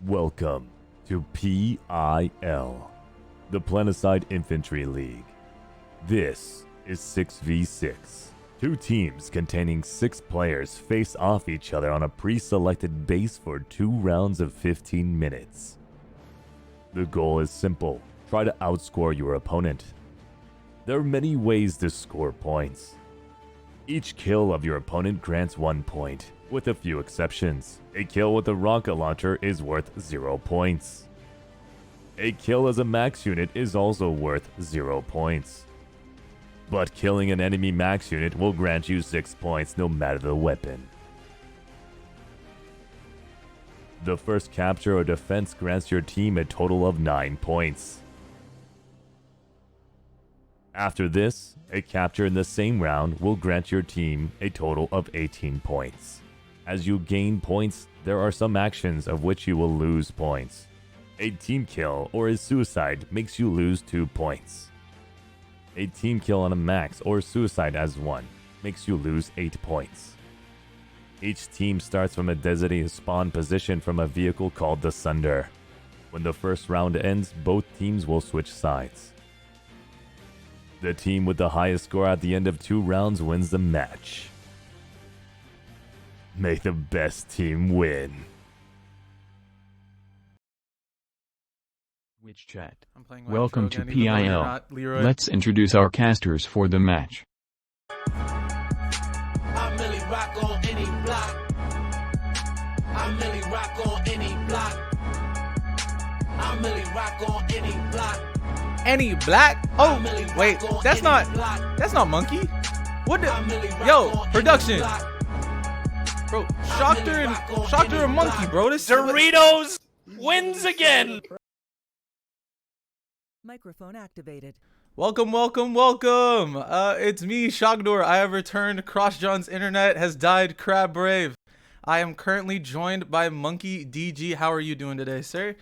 Welcome to PIL, the Planetside Infantry League. This is 6v6. Two teams containing 6 players face off each other on a pre-selected base for 2 rounds of 15 minutes. The goal is simple: try to outscore your opponent. There are many ways to score points. Each kill of your opponent grants 1 point, with a few exceptions. A kill with a rocket launcher is worth 0 points. A kill as a max unit is also worth 0 points. But killing an enemy max unit will grant you 6 points no matter the weapon. The first capture or defense grants your team a total of 9 points. After this, a capture in the same round will grant your team a total of 18 points. As you gain points, there are some actions of which you will lose points. A team kill or a suicide makes you lose 2 points. A team kill on a max or suicide as 1 makes you lose 8 points. Each team starts from a designated spawn position from a vehicle called the Sunder. When the first round ends, both teams will switch sides. The team with the highest score at the end of 2 rounds wins the match. May the best team win. Which chat? Welcome to again, even though you're PIL. not Leroy. Let's introduce our casters for the match. I really rock on any block. I really rock on any block. I really rock on any block. Any black? Oh, I really wait, rock on that's any not block. Monkey. What the? I really rock Yo, on any production, block. bro. Shocked and Monkey, bro. This Doritos wins again. Microphone activated. Welcome. It's me, Shockdor. I have returned. Crossjohn's internet has died. Crab Brave. I am currently joined by Monkey DG. How are you doing today, sir?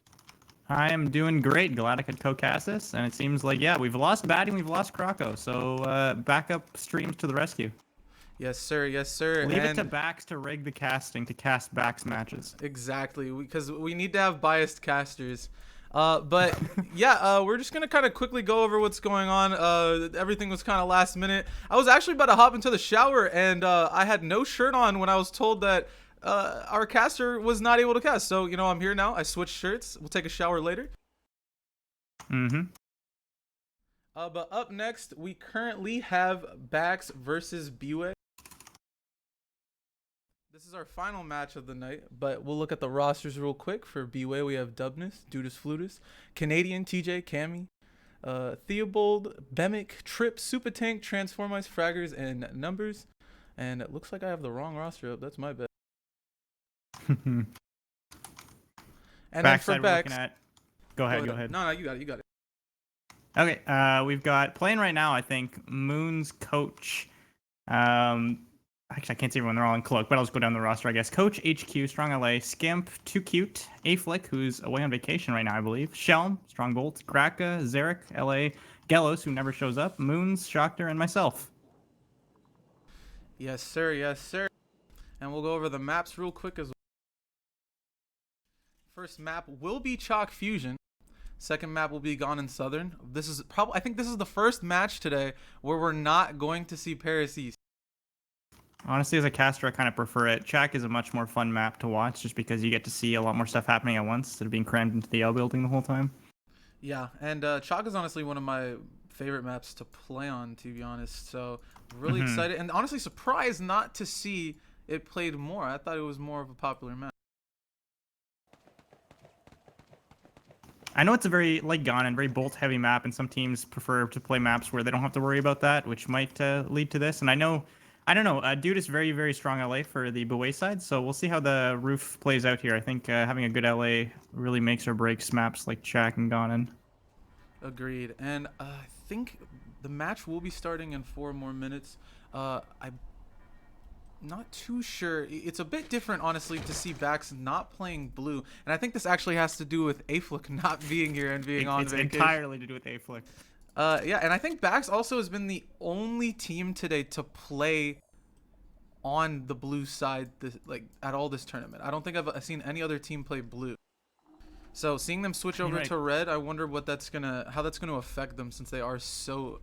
I am doing great. Glad I could co-cast this, and it seems like, yeah, we've lost Batty and we've lost Croco, so backup streams to the rescue. Yes, sir. Yes, sir. Leave it And to BAX to rig the casting to cast BAX matches. exactly, because we need to have biased casters. But yeah, we're just gonna kind of quickly go over what's going on. Everything was kind of last minute. I was actually about to hop into the shower, and I had no shirt on when I was told that our caster was not able to cast. So, you know, I'm here now. I switched shirts. We'll take a shower later. But up next, we currently have BAX versus BWAE. This is our final match of the night, but we'll look at the rosters real quick. For BWAE, we have Dubnus, Dudus Flutus, Canadian, TJ, Cammy, Theobald, Bemic, Trip, Super Tank, Transformize, Fraggers, and Numbers. And it looks like I have the wrong roster up. That's my bad. And then BAX for side we're BAX, looking at... Go ahead. No, you got it. Okay, we've got, playing right now, I think, Moon's Coach. Actually, I can't see everyone. They're all in Cloak, but I'll just go down the roster, I guess. Coach, HQ, Strong LA, Skimp, Too Cute, A-Flick, who's away on vacation right now, I believe, Shelm, Strong Bolt, Graka, Zarek, LA, Gelos, who never shows up, Moons, Shockter, and myself. Yes, sir. Yes, sir. And we'll go over the maps real quick as well. First map will be Chalk Fusion. Second map will be Gone in Southern. I think this is the first match today where we're not going to see Paris East. Honestly, as a caster, I kind of prefer it. Chak is a much more fun map to watch, just because you get to see a lot more stuff happening at once instead of being crammed into the L building the whole time. Yeah, and Chalk is honestly one of my favorite maps to play on, to be honest. So really excited, and honestly surprised not to see it played more. I thought it was more of a popular map. I know it's a very, like Gone, and very bolt-heavy map, and some teams prefer to play maps where they don't have to worry about that, which might lead to this. And I don't know, Dude is very, very strong LA for the BWAE side, so we'll see how the roof plays out here. I think having a good LA really makes or breaks maps like Chak and Gone in. Agreed. And I think the match will be starting in 4 more minutes. I'm not too sure. It's a bit different, honestly, to see BAX not playing blue. And I think this actually has to do with A-Flick not being here and being on vacation. It's entirely to do with A-Flick. Yeah, and I think BAX also has been the only team today to play on the blue side at all this tournament. I don't think I've seen any other team play blue. So seeing them switch over Right. to red, I wonder how that's gonna affect them since they are so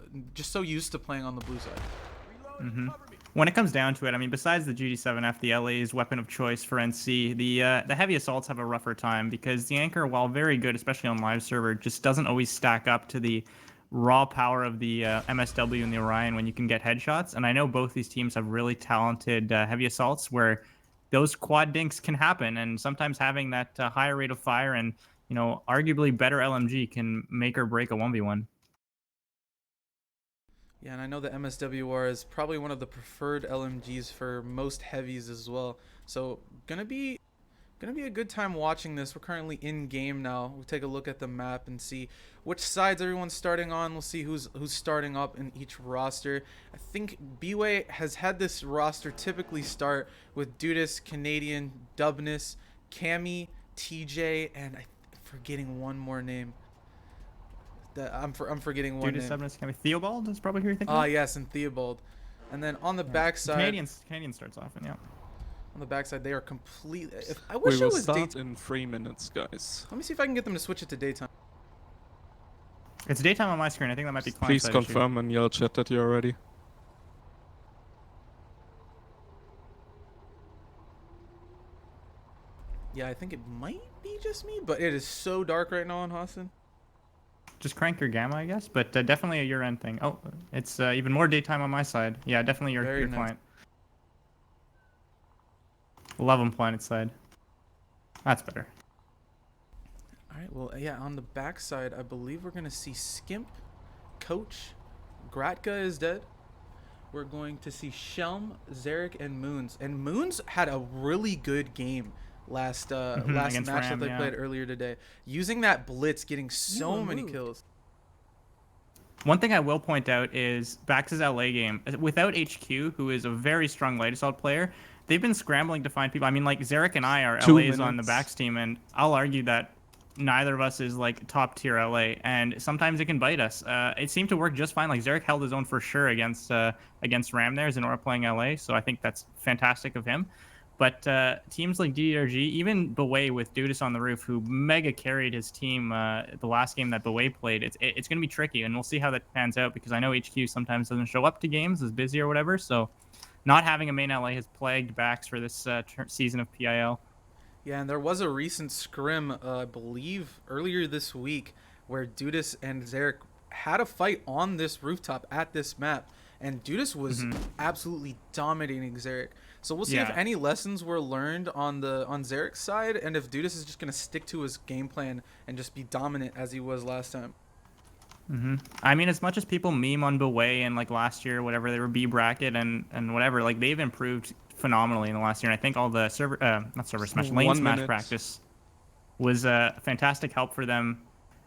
used to playing on the blue side. When it comes down to it, I mean, besides the GD7F, the LA's weapon of choice for NC, the heavy assaults have a rougher time because the Anchor, while very good, especially on live server, just doesn't always stack up to the raw power of the MSW and the Orion when you can get headshots. And I know both these teams have really talented heavy assaults where those quad dinks can happen, and sometimes having that higher rate of fire and arguably better LMG can make or break a 1v1. Yeah, and I know the MSWR is probably one of the preferred LMGs for most heavies as well. So gonna be a good time watching this. We're currently in game now. We'll take a look at the map and see which sides everyone's starting on. We'll see who's starting up in each roster. I think BWAE has had this roster typically start with Dudis, Canadian, Dubness, Cammy, TJ, and I'm forgetting one more name. I'm forgetting one Dude, name. Theobald is probably who you're thinking. Yes, and Theobald. And then on the backside, Canadian starts off, and on the backside, they are completely. I We wish it will was start daytime. in 3 minutes, guys. Let me see if I can get them to switch it to daytime. it's daytime on my screen. I think that might be client Please side issue. confirm and yell chat that you're ready. Yeah, I think it might be just me, but it is so dark right now in Austin. Just crank your gamma, I guess, but definitely a year-end thing. Oh, it's even more daytime on my side. Yeah, definitely your Very nice. client. Love them planet side. That's better. All right, well, yeah, on the backside, I believe we're going to see Skimp, Coach, Gratka is dead. We're going to see Shelm, Zarek, and Moons. And Moons had a really good game last match Against that Ram, they yeah. played earlier today. Using that blitz, getting so many kills. One thing I will point out is BAX's LA game. Without HQ, who is a very strong light assault player, they've been scrambling to find people. I mean, like, Zarek and I are 2 LAs on the minutes. BAX team, and I'll argue that neither of us is, like, top-tier LA, and sometimes it can bite us. It seemed to work just fine. Like, Zarek held his own for sure against Ram there, Zenora playing LA, so I think that's fantastic of him. But teams like DDRG, even BWAE with Dudis on the roof, who mega carried his team the last game that BWAE played, it's going to be tricky, and we'll see how that pans out, because I know HQ sometimes doesn't show up to games, is busy or whatever, so not having a main LA has plagued BAX for this season of PIL. Yeah, and there was a recent scrim, I believe, earlier this week, where Dudis and Zarek had a fight on this rooftop at this map, and Dudis was absolutely dominating Zarek. So we'll see if Yeah. any lessons were learned on Zarek's side, and if Dudis is just going to stick to his game plan and just be dominant as he was last time. I mean, as much as people meme on BWAE and like last year, whatever, they were B bracket and whatever, like they've improved phenomenally in the last year. And I think all the lane 1 smash minute. practice was a fantastic help for them.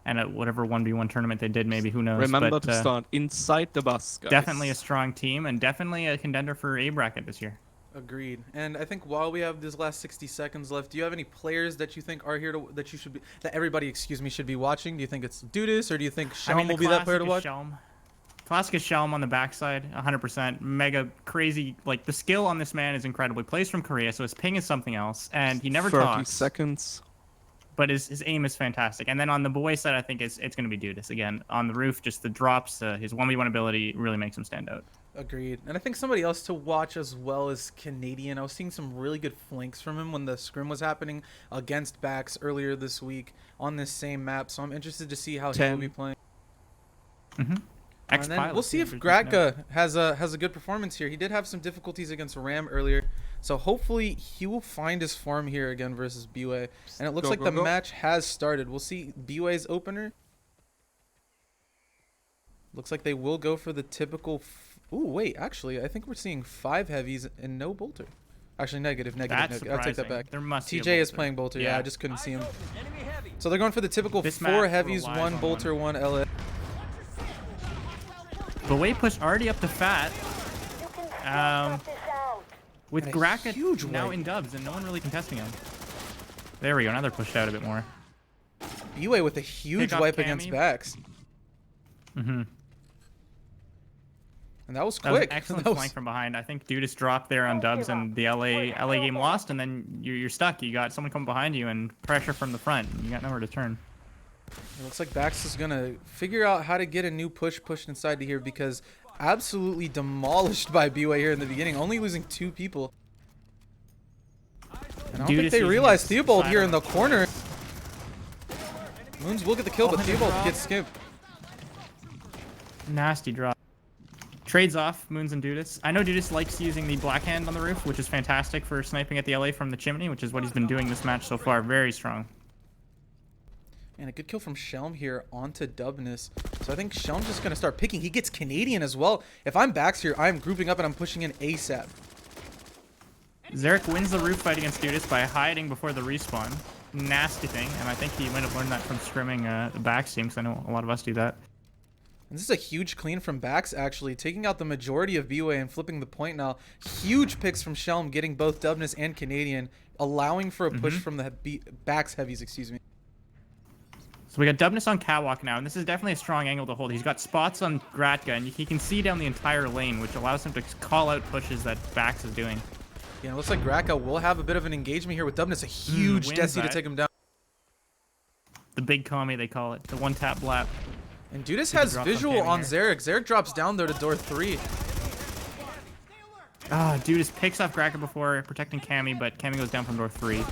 And at whatever 1v1 tournament they did, maybe, who knows. Remember but, to start inside the bus, guys. definitely a strong team and definitely a contender for A bracket this year. Agreed. And I think while we have this last 60 seconds left, do you have any players that you think are here that everybody should be watching? Do you think it's Dudis, or do you think Shelm will be that player to watch? Classic is Shelm on the backside, 100%. Mega crazy. Like, the skill on this man is incredible. He plays from Korea, so his ping is something else, and he never 30 talks. seconds. But his aim is fantastic. And then on the BWAE side, I think it's going to be Dudis. Again, on the roof, just the drops, his 1v1 ability really makes him stand out. Agreed. And I think somebody else to watch as well is Canadian. I was seeing some really good flanks from him when the scrim was happening against BAX earlier this week on this same map. So I'm interested to see how he will be playing. And then we'll see if Gratka has a good performance here. He did have some difficulties against Ram earlier, so hopefully he will find his form here again versus BWAE. And it looks like the match has started. We'll see BWAE's opener. Looks like they will go for the typical. Ooh, wait, actually, I think we're seeing 5 heavies and no bolter. Actually, negative. That's I'll take that surprising. back. There must be a TJ is bolter. playing bolter. Yeah, Yeah. I just couldn't see him. So they're going for the typical This 4 map heavies, relies 1 on bolter, 1 LA. BWAE pushed already up to Fat. With And a Gratka huge now wipe. in dubs and no one really contesting him. There we go. Now they're pushed out a bit more. BWAE with a huge Pick up wipe Cammy. against BAX. And And that was That was an quick. excellent That was- flank from behind. I think Dudas dropped there on dubs, and the LA game lost, and then you're stuck. You got someone coming behind you and pressure from the front. You got nowhere to turn. It looks like Bax is gonna figure out how to get a new push pushed inside to here, because absolutely demolished by BWAE here in the beginning, only losing 2 people. And I don't Dude think is they using realized his Theobald here side in the on- corner. Moons will get the kill, but Oh, and the Theobald drop. gets skipped. Nasty drop. Trades off Moons and Dudas. I know Dudas likes using the black hand on the roof, which is fantastic for sniping at the LA from the chimney, which is what he's been doing this match so far. Very strong. And a good kill from Shelm here onto Dubness. So I think Shelm's just going to start picking. He gets Canadian as well. If I'm Bax here, I'm grouping up and I'm pushing in ASAP. Zarek wins the roof fight against Dudas by hiding before the respawn. Nasty thing, and I think he might have learned that from scrimming the BAX team, because I know a lot of us do that. And this is a huge clean from Bax, actually, taking out the majority of BWAE and flipping the point now. Huge picks from Shelm, getting both Dubness and Canadian, allowing for a push from the Bax heavies, excuse me. So we got Dubness on catwalk now, and this is definitely a strong angle to hold. He's got spots on Gratka, and he can see down the entire lane, which allows him to call out pushes that Bax is doing. Yeah, it looks like Graka will have a bit of an engagement here with Dubness. A huge wins Desi to that. take him down. The big commie, they call it. The one-tap blap. And Dudas He has drops on visual Tammy on here. Zarek. Zarek drops down though to door 3. Ah, Dudas picks off Graka before protecting Cammy, but Cammy goes down from door 3.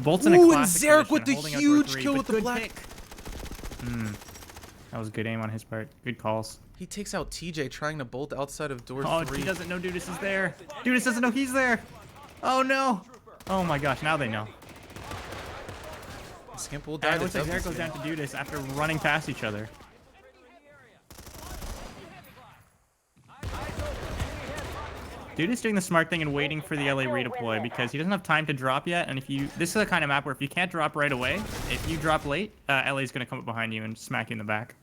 Bolt's in a Ooh, and classic Zarek position, with the holding out huge door 3, kill but with the good black. pick. That was good aim on his part. Good calls. He takes out TJ trying to bolt outside of door Oh, 3. he doesn't know Dudas is there. Dudas doesn't know he's there. Oh, no. Oh, my gosh. Now they know. Skimp will die And it to looks like Dubness Zarek goes here. down to Dudas after running past each other. Dudas doing the smart thing and waiting for the LA redeploy because he doesn't have time to drop yet. And if you, this is the kind of map where if you can't drop right away, if you drop late, LA's going to come up behind you and smack you in the back.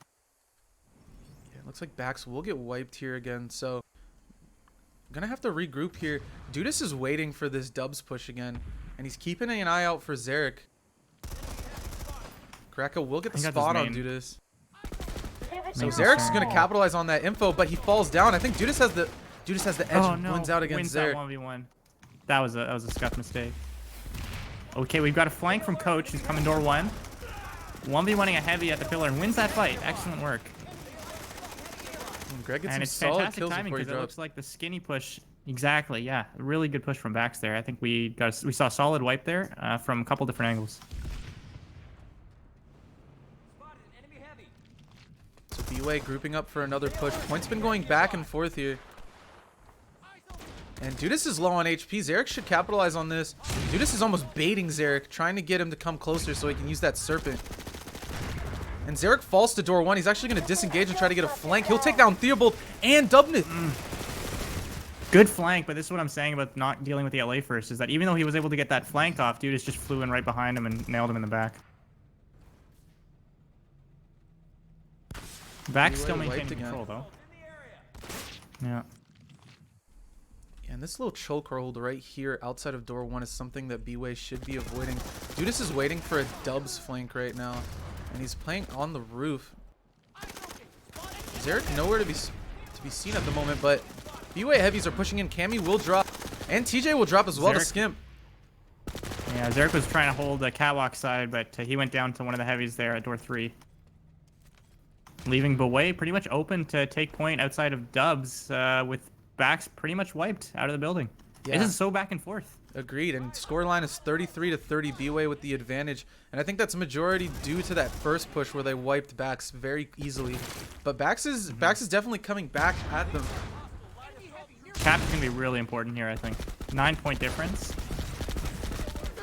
Yeah, looks like Bax will get wiped here again. So I'm going to have to regroup here. Dudas is waiting for this Dubs push again. And he's keeping an eye out for Zarek. Kraka will get the He got spot his on main. Dudas. So Main Zarek's concern. going to capitalize on that info, but he falls down. I think Dudas has the edge Oh, and no. wins out against Wins that Zarek. 1v1. That was a scuff mistake. Okay, we've got a flank from Coach. He's coming door 1. 1v1ing a heavy at the pillar and wins that fight. Excellent work. And Greg gets And some it's solid fantastic kills timing before he because it looks drops. like the skinny push. Exactly, yeah. A really good push from Bax there. I think we saw a solid wipe there from a couple different angles. So BWAE grouping up for another push. Points been going back and forth here. And Dudas is low on HP. Zarek should capitalize on this. Dudas is almost baiting Zarek, trying to get him to come closer so he can use that Serpent. And Zarek falls to door 1. He's actually going to disengage and try to get a flank. He'll take down Theobald and Dubness. Good flank, but this is what I'm saying about not dealing with the LA first, is that even though he was able to get that flank off, Dudas just flew in right behind him and nailed him in the back. Bax still BWAE wiped maintaining again. control, though. Yeah. And this little chokehold right here outside of door 1 is something that BWAE should be avoiding. Dudas is waiting for a Dubs flank right now. And he's playing on the roof. Zarek nowhere to be seen at the moment, but BWAE heavies are pushing in. Cammy will drop. And TJ will drop as well to Zarek- Skimp. Yeah, Zarek was trying to hold the catwalk side, but he went down to one of the heavies there at door 3. Leaving BWAE pretty much open to take point outside of Dubs with Bax pretty much wiped out of the building. Yeah. This is so back and forth. Agreed. And scoreline is 33-30 BWAE with the advantage. And I think that's majority due to that first push where they wiped Bax very easily. But Bax is definitely coming back at them. Cap's going to be really important here, I think. 9-point difference.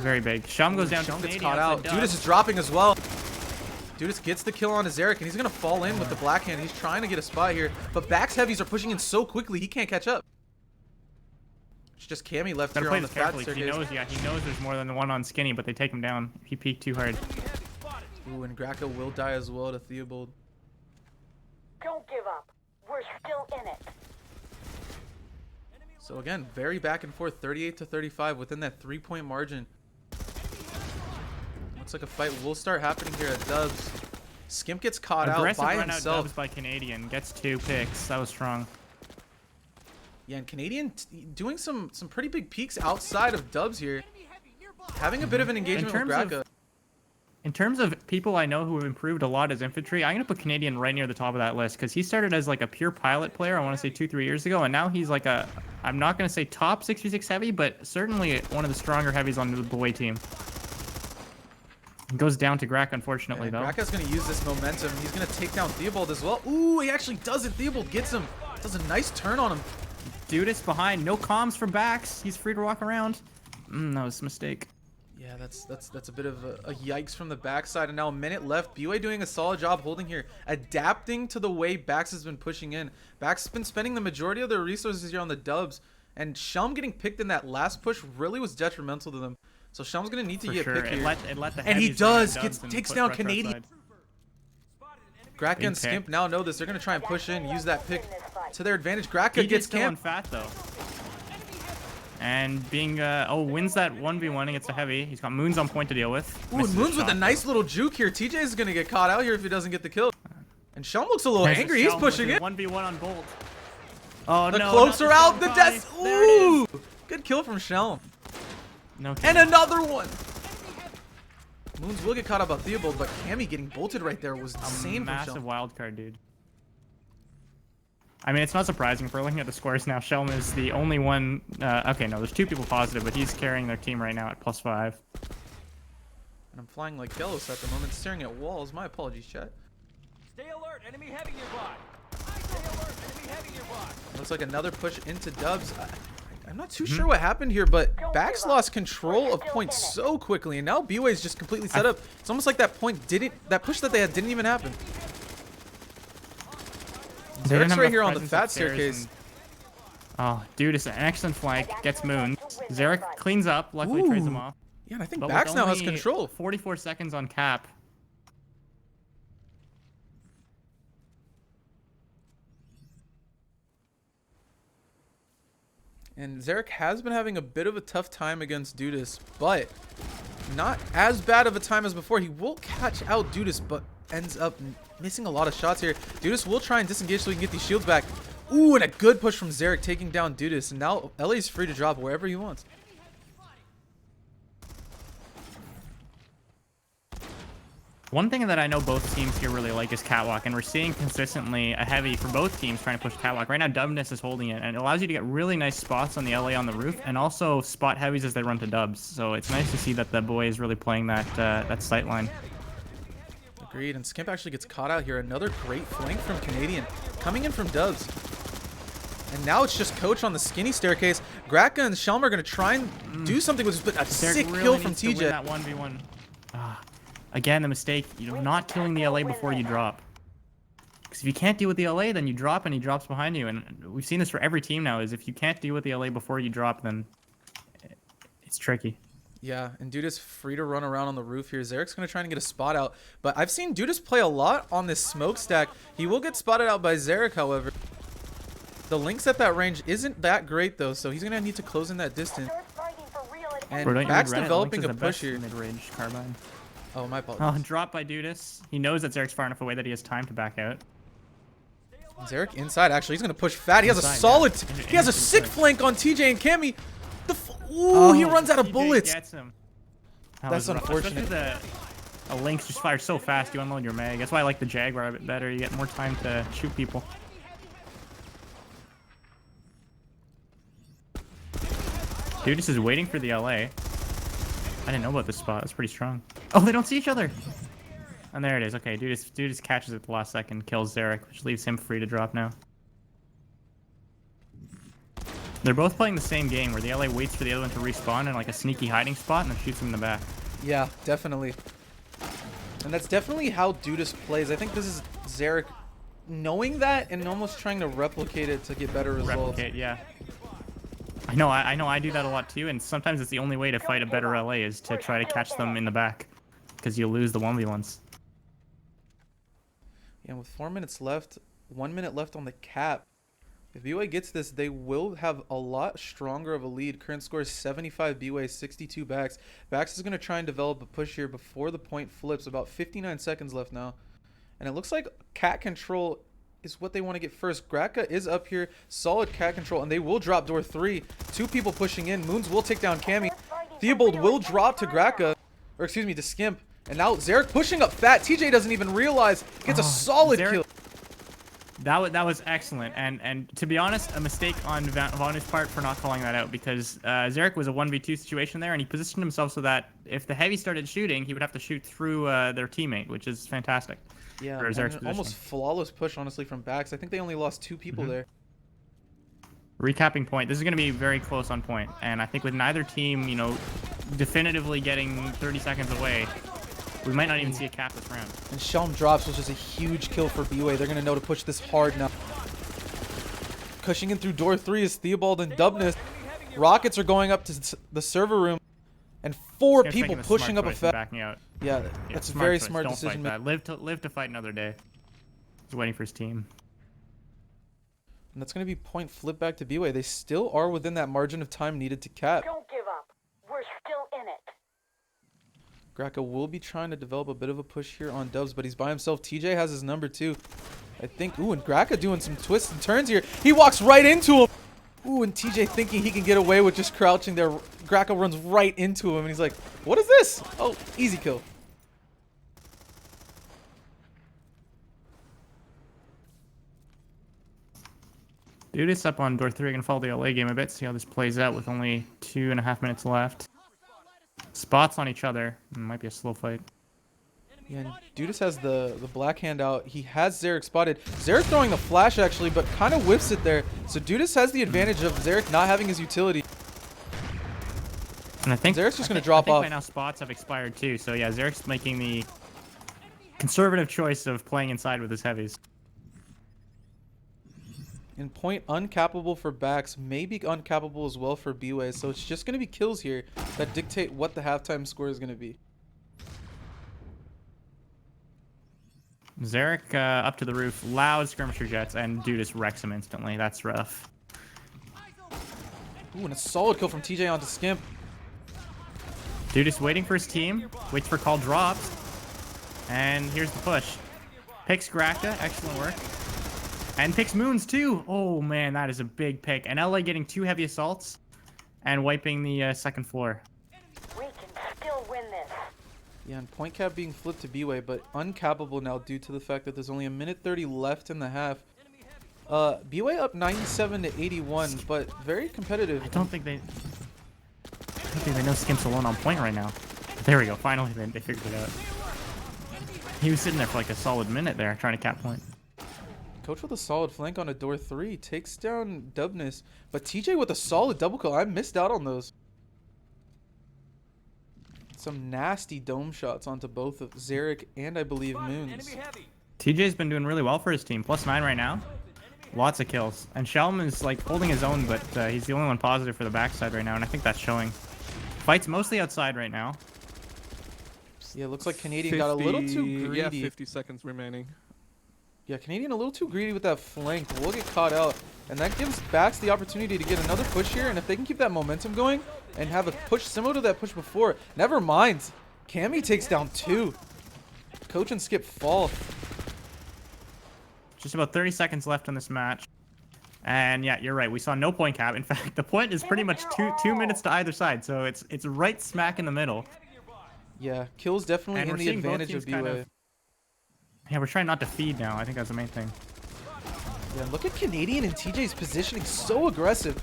Very big. Shum goes down to Sean gets Canadian caught out. outside Dubs. Dudas is dropping as well. Dudas gets the kill on Zarek, and he's going to fall in with the black hand. He's trying to get a spot here. But Bax heavies are pushing in so quickly, he can't catch up. It's just Cammy left Gotta here play on the this fat carefully. 'Cause staircase. he knows there's more than the one on Skinny, but they take him down if he peeked too hard. Ooh, and Graka will die as well to Theobald. Don't give up. We're still in it. So again, very back and forth, 38-35 within that 3-point margin. Looks like a fight will start happening here at Dubs. Skimp gets caught out Aggressive by run out himself. dubs by Canadian. Gets 2 picks. That was strong. Yeah, and Canadian doing some pretty big peaks outside of dubs here. Having a bit of an engagement with Gracka. In terms of people I know who have improved a lot as infantry, I'm going to put Canadian right near the top of that list because he started as like a pure pilot player, I want to say 2-3 years ago, and now he's like a, I'm not going to say top 66 heavy, but certainly one of the stronger heavies on the BWAE team. It goes down to Gracka, unfortunately, though. Gracka's going to use this momentum. He's going to take down Theobald as well. Ooh, he actually does it. Theobald gets him. Does a nice turn on him. Dudas behind. No comms for BAX. He's free to walk around. That was a mistake. Yeah, that's a bit of a yikes from the backside, and now a minute left. BWAE doing a solid job holding here, adapting to the way BAX has been pushing in. BAX has been spending the majority of their resources here on the dubs, and Shelm getting picked in that last push really was detrimental to them. So Shelm's gonna need to get picked here. And he does, takes down Canadian. Gracka and Skimp now know this. They're gonna try and push in, use that pick to their advantage. Gracka gets camped. Fat though. And being, wins that 1v1 against a heavy. He's got Moons on point to deal with. Ooh, and Moons with a nice little juke here. TJ is going to get caught out here if he doesn't get the kill. And Shelm looks a little angry. He's pushing it. 1v1 on Bolt. Oh, the no. The cloaks are out. The death. Ooh. Good kill from Shelm. No and another one. Moons will get caught up by Theobald, but Cammy getting bolted right there was insane from Shelm. Massive wild card, dude. I mean, it's not surprising if we're looking at the scores now. Shelm is the only one. Okay, no, there's 2 people positive, but he's carrying their team right now at +5. And I'm flying like Gelos at the moment, staring at walls. My apologies, chat. Stay alert, enemy heavy nearby. Stay alert, enemy heavy nearby. Looks like another push into dubs. I'm not too sure what happened here, but BAX lost control of point so quickly, and now BWAE is just completely set up. It's almost like that push that they had didn't even happen. Zerik's right here on the fat staircase. Oh, dude, it's an excellent flank. Gets Moon. Zerik cleans up. Luckily, trades him off. Yeah, and I think BAX now has control. 44 seconds on cap. And Zerik has been having a bit of a tough time against Dudas, but not as bad of a time as before. He will catch out Dudas, but ends up missing a lot of shots here. Dudas will try and disengage so he can get these shields back. Ooh, and a good push from Zerik taking down Dudas. And now LA's free to drop wherever he wants. One thing that I know both teams here really like is Catwalk, and we're seeing consistently a heavy for both teams trying to push Catwalk. Right now, Dubness is holding it, and it allows you to get really nice spots on the LA on the roof, and also spot heavies as they run to dubs. So it's nice to see that the boy is really playing that sight line. Agreed, and Skimp actually gets caught out here. Another great flank from Canadian, coming in from dubs. And now it's just Coach on the skinny staircase. Gracka and Shelm are going to try and do something with this, but a sick kill from TJ. That 1v1. Again, the mistake, not killing the LA before you drop. Because if you can't deal with the LA, then you drop and he drops behind you. And we've seen this for every team now, is if you can't deal with the LA before you drop, then it's tricky. Yeah, and Dudas free to run around on the roof here. Zerik's going to try and get a spot out. But I've seen Dudas play a lot on this smokestack. He will get spotted out by Zerik, however. The links at that range isn't that great, though, so he's going to need to close in that distance. And BAX developing a push here. Mid-range carbine. Oh, my apologies. Oh, drop by Dudas. He knows that Zerik's far enough away that he has time to back out. Zerik inside, actually. He's going to push fat. He has a solid... He has a sick flank on TJ and Cammy. Ooh, he runs out of bullets. Gets him. That's unfortunate. A Lynx just fires so fast, you unload your mag. That's why I like the Jaguar a bit better. You get more time to shoot people. Dudas is waiting for the LA. I didn't know about this spot. That's pretty strong. Oh, they don't see each other. And there it is. Okay, Dudas catches it at the last second, kills Zerik, which leaves him free to drop now. They're both playing the same game where the LA waits for the other one to respawn in like a sneaky hiding spot and then shoots him in the back. Yeah, definitely. And that's definitely how Dudas plays. I think this is Zerik knowing that and almost trying to replicate it to get better results. Replicate, yeah. I know I do that a lot too, and sometimes it's the only way to fight a better LA is to try to catch them in the back, because you'll lose the 1v1s. Yeah, with 4 minutes left, 1 minute left on the cap. If BWAE gets this, they will have a lot stronger of a lead. Current score is 75 BWAE, 62 BAX. BAX is going to try and develop a push here before the point flips. About 59 seconds left now. And it looks like cat control is what they want to get first. Graka is up here, solid cat control, and they will drop door 3. 2 people pushing in. Moons will take down Cammy. Theobald will drop to Graka, or excuse me, to Skimp. And now Zarek pushing up Fat. TJ doesn't even realize. Gets a solid kill. That was excellent, and to be honest, a mistake on Vanu's part for not calling that out, because Zarek was a 1v2 situation there, and he positioned himself so that if the heavy started shooting, he would have to shoot through their teammate, which is fantastic. Yeah, for Zarek's and almost flawless push, honestly, from BAX. I think they only lost 2 people there. Recapping point, this is going to be very close on point, and I think with neither team, you know, definitively getting 30 seconds away, we might not even see a cap this round. And Shelm drops was just a huge kill for BWAE. They're going to know to push this hard now. Pushing in through door 3 is Theobald and Dubness. Rockets are going up to the server room. And 4 people pushing up a Fat. Backing out. Yeah, that's a very smart decision. Don't fight that. Live to fight another day. He's waiting for his team. And that's going to be point flip back to BWAE. They still are within that margin of time needed to cap. Don't give up. We're still in it. Graka will be trying to develop a bit of a push here on Dubs, but he's by himself. TJ has his number 2. I think, ooh, and Graka doing some twists and turns here. He walks right into him. Ooh, and TJ thinking he can get away with just crouching there. Graka runs right into him, and he's like, what is this? Oh, easy kill. Dude, it's up on door 3. Gonna follow the LA game a bit, see how this plays out with only 2.5 minutes left. Spots on each other. Might be a slow fight. Yeah, and Dudas has the black hand out. He has Zarek spotted. Zarek throwing the flash, actually, but kind of whiffs it there. So Dudas has the advantage of Zarek not having his utility. And I think Zarek's just going to drop off. By now spots have expired too. So yeah, Zarek's making the conservative choice of playing inside with his heavies. And point uncappable for BAX, maybe uncappable as well for BWAE. So it's just going to be kills here that dictate what the halftime score is going to be. Zarek up to the roof, loud skirmisher jets, and dude just wrecks him instantly. That's rough. Ooh, and a solid kill from TJ onto Skimp. Dude is waiting for his team, waits for call drops, and here's the push. Picks Graka, excellent work. And picks Moons too. Oh man, that is a big pick. And LA getting 2 heavy assaults and wiping the second floor. We can still win this. Yeah, and point cap being flipped to BWAE, but uncappable now due to the fact that there's only 1:30 left in the half. BWAE up 97 to 81, but very competitive. I don't think they know Skimp's alone on point right now. There we go. Finally, they figured it out. He was sitting there for like a solid minute there trying to cap point. Coach with a solid flank on a door 3 takes down Dubness, but TJ with a solid double kill. I missed out on those. Some nasty dome shots onto both of Zarek and I believe Moons. TJ's been doing really well for his team. +9 right now. Lots of kills. And Shelm is like holding his own, but he's the only one positive for the backside right now, and I think that's showing. Fights mostly outside right now. Yeah, looks like Canadian got a little too greedy. Yeah, 50 seconds remaining. Yeah, Canadian a little too greedy with that flank. We'll get caught out. And that gives BAX the opportunity to get another push here. And if they can keep that momentum going and have a push similar to that push before, never mind. Cammy takes down 2. Coach and Skip fall. Just about 30 seconds left in this match. And yeah, you're right. We saw no point cap. In fact, the point is pretty much two minutes to either side. So it's right smack in the middle. Yeah, kills definitely And in the advantage of BWAE. Yeah, we're trying not to feed now. I think that's the main thing. Yeah, look at Canadian and TJ's positioning, so aggressive.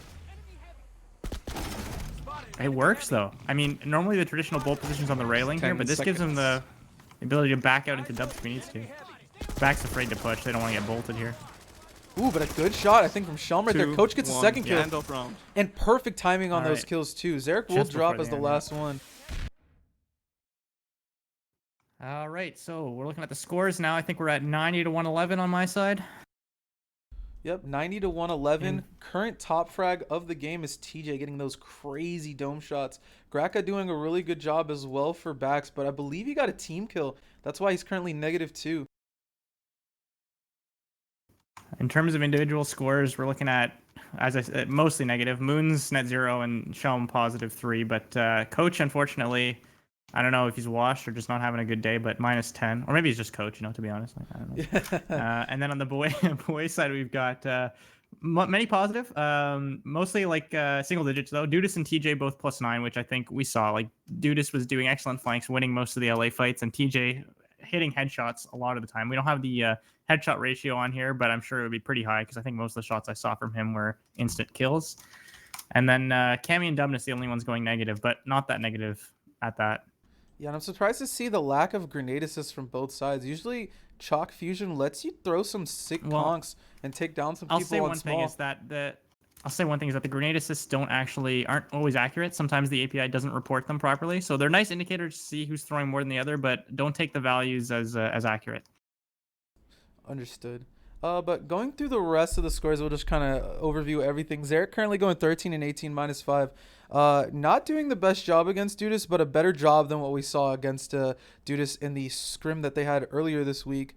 It works though. I mean, normally the traditional bolt position's on the railing here, but this gives him the ability to back out into dubs if he needs to. Back's afraid to push. They don't want to get bolted here. Ooh, but a good shot, I think, from Shelm right there. Coach gets a second kill. End of round. And perfect timing on those kills, too. Zarek will Just drop before as the the end, last one. All right, so we're looking at the scores now. I think we're at 90 to 111 on my side. Yep, 90 to 111. Current top frag of the game is TJ getting those crazy dome shots. Graka doing a really good job as well for BAX, but I believe he got a team kill. That's why he's currently -2. In terms of individual scores, we're looking at, as I said, mostly negative. Moon's net 0 and Shelm +3, but Coach, unfortunately, I don't know if he's washed or just not having a good day, but -10, or maybe he's just coach. To be honest, like, I don't know. And then on the boy side, we've got many positive, mostly like single digits though. Dudas and TJ both +9, which I think we saw. Like Dudas was doing excellent flanks, winning most of the LA fights, and TJ hitting headshots a lot of the time. We don't have the headshot ratio on here, but I'm sure it would be pretty high because I think most of the shots I saw from him were instant kills. And then Cammy and Dubness, the only ones going negative, but not that negative at that. Yeah, and I'm surprised to see the lack of grenade assists from both sides. Usually, Chalk Fusion lets you throw some sick conks and take down some people I'll say on one small. thing is that the grenade assists aren't always accurate. Sometimes the API doesn't report them properly, so they're nice indicators to see who's throwing more than the other, but don't take the values as accurate. Understood. But going through the rest of the scores, we'll just kind of overview everything. Zarek currently going 13 and 18, -5. Not doing the best job against Dudas, but a better job than what we saw against Dudas in the scrim that they had earlier this week.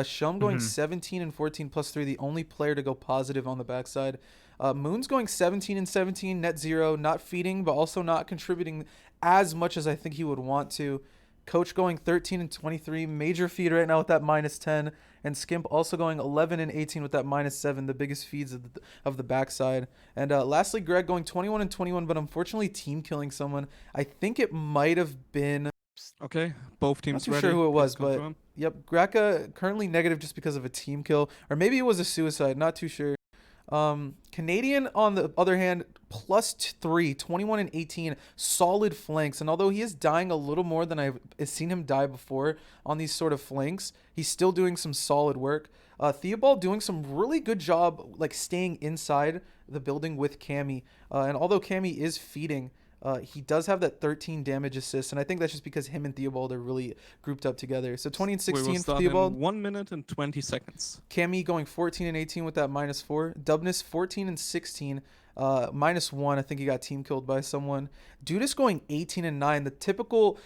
Shelm going 17 and 14 +3, the only player to go positive on the backside. Moon's going 17 and 17, net 0, not feeding, but also not contributing as much as I think he would want to. Coach going 13 and 23, major feed right now with that -10, and Skimp also going 11 and 18 with that -7, the biggest feeds of the backside. And lastly, Greg going 21 and 21, but unfortunately team killing someone. I think it might have been. Okay, both teams Not too ready. sure who it was, Please but confirm. yep, Graka currently negative just because of a team kill, or maybe it was a suicide. Not too sure. Canadian, on the other hand, +3, 21 and 18, solid flanks. And although he is dying a little more than I've seen him die before on these sort of flanks, he's still doing some solid work. Theobald doing some really good job, like staying inside the building with Cammy. And although Cammy is feeding, he does have that 13 damage assist, and I think that's just because him and Theobald are really grouped up together. So 20 and We will 16 for start Theobald. in 1 minute and 20 seconds. Cammy going 14 and 18 with that -4. Dubness 14 and 16, -1. I think he got team killed by someone. Dudas going 18 and 9. That typical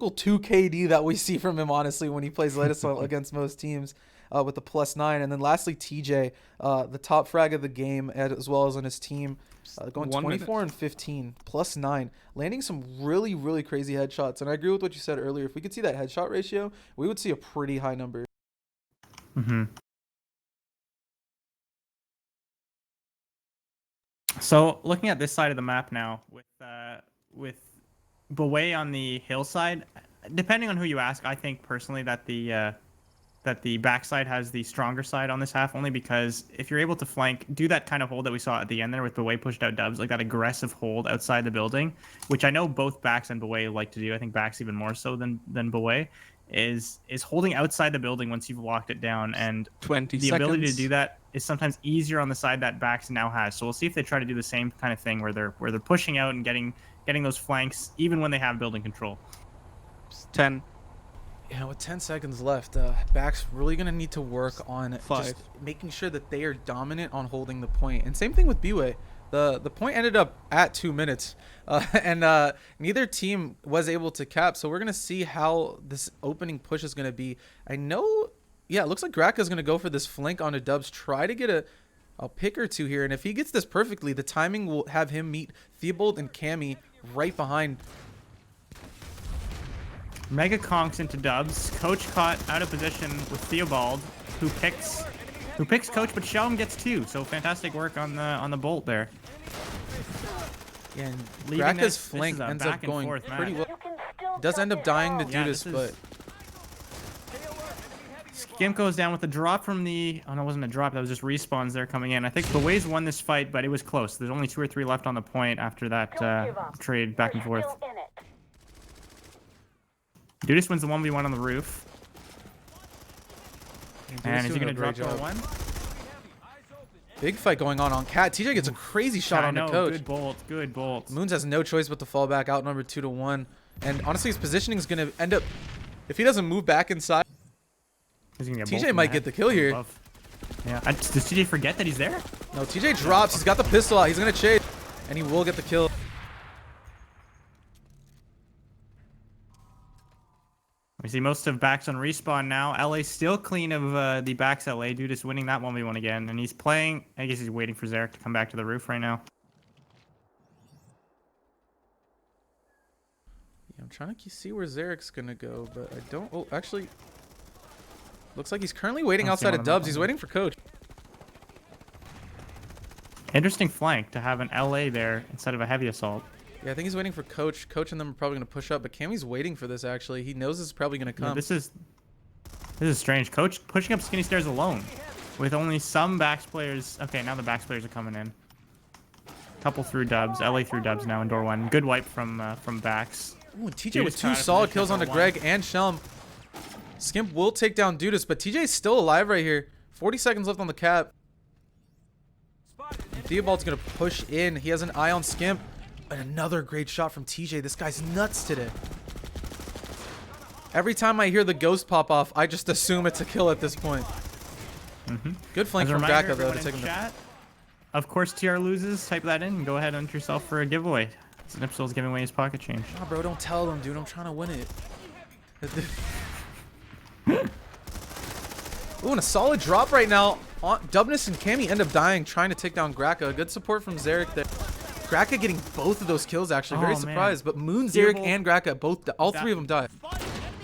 2 KD that we see from him, honestly, when he plays Light Assault against most teams, with the +9. And then lastly, TJ, the top frag of the game, as well as on his team, going 24 and 15, +9, landing some really, really crazy headshots. And I agree with what you said earlier. If we could see that headshot ratio, we would see a pretty high number. So looking at this side of the map now, with BWAE on the hillside, depending on who you ask, I think personally that the backside has the stronger side on this half, only because if you're able to flank, do that kind of hold that we saw at the end there with BWAE pushed out dubs, like that aggressive hold outside the building, which I know both BAX and BWAE like to do. I think BAX even more so than BWAE, is holding outside the building once you've locked it down, and 20 the seconds. ability to do that is sometimes easier on the side that BAX now has. So we'll see if they try to do the same kind of thing where they're pushing out and getting those flanks even when they have building control. 10. Yeah, with 10 seconds left, BAX really going to need to work on 5. just making sure that they are dominant on holding the point. And same thing with BWAE. The point ended up at 2 minutes, and neither team was able to cap. So we're going to see how this opening push is going to be. I know, yeah, it looks like Graka is going to go for this flank onto Dubs, try to get a pick or two here. And if he gets this perfectly, the timing will have him meet Theobald and Cammy right behind. Mega conks into Dubs. Coach caught out of position with Theobald, who picks Coach, but Shelm gets 2. So fantastic work on the bolt there. Yeah, and Leaving Graka's this flank is a ends back up and going forth pretty match. well. You can still Does end up dying to Yeah, Dudas, but Skimp goes down with a drop from the... Oh, no, it wasn't a drop. That was just respawns there coming in. I think BWAE's won this fight, but it was close. There's only 2 or 3 left on the point after that Don't give up. trade back and We're forth. still in it. Dudas wins the 1v1 on the roof. And is he going to drop job. the 1? Big fight going on Cat. TJ gets a crazy shot on the coach. Good bolt. Good bolt. Moons has no choice but to fall back, outnumbered 2-1. And honestly, his positioning is going to end up, if he doesn't move back inside, Is he gonna get TJ bolted in might the get head? the kill here. Above. Yeah. Does TJ forget that he's there? No, TJ drops. He's got the pistol out. He's going to chase, and he will get the kill. We see most of BAX on respawn now. LA still clean of the BAX LA. Dude is winning that 1v1 again. And he's playing... I guess he's waiting for Zarek to come back to the roof right now. Yeah, I'm trying to see where Zarek's gonna go, but I don't. Oh, actually, looks like he's currently waiting I don't see outside him of on the Dubs. map. He's waiting for Coach. Interesting flank to have an LA there instead of a heavy assault. Yeah, I think he's waiting for Coach. Coach and them are probably gonna push up, but Cammy's waiting for this. Actually, he knows this is probably gonna come. Yeah, this is strange. Coach pushing up skinny stairs alone, with only some BAX players. Okay, now the BAX players are coming in. Couple through Dubs. LA through Dubs now in door one. Good wipe from BAX. Ooh, and TJ Dude with is two tied up solid position kills at onto door Greg and Shelm. Skimp will take down Dudas, but TJ is still alive right here. 40 seconds left on the cap. And Theobald's gonna push in. He has an eye on Skimp. And another great shot from TJ. This guy's nuts today. Every time I hear the ghost pop off, I just assume it's a kill at this point. Good flank As a from reminder, Graka though everyone to in take him down. chat, of course, TR loses. Type that in and go ahead and enter yourself for a giveaway. Snipsel's giving away his pocket change. Nah, bro, don't tell them, dude. I'm trying to win it. Ooh, and a solid drop right now. Dubness and Cammy end up dying trying to take down Graka. Good support from Zarek there. Graka getting both of those kills actually. Very Oh, man. surprised. But Moon, Zarek, Theobald- and Graka, all three of them died.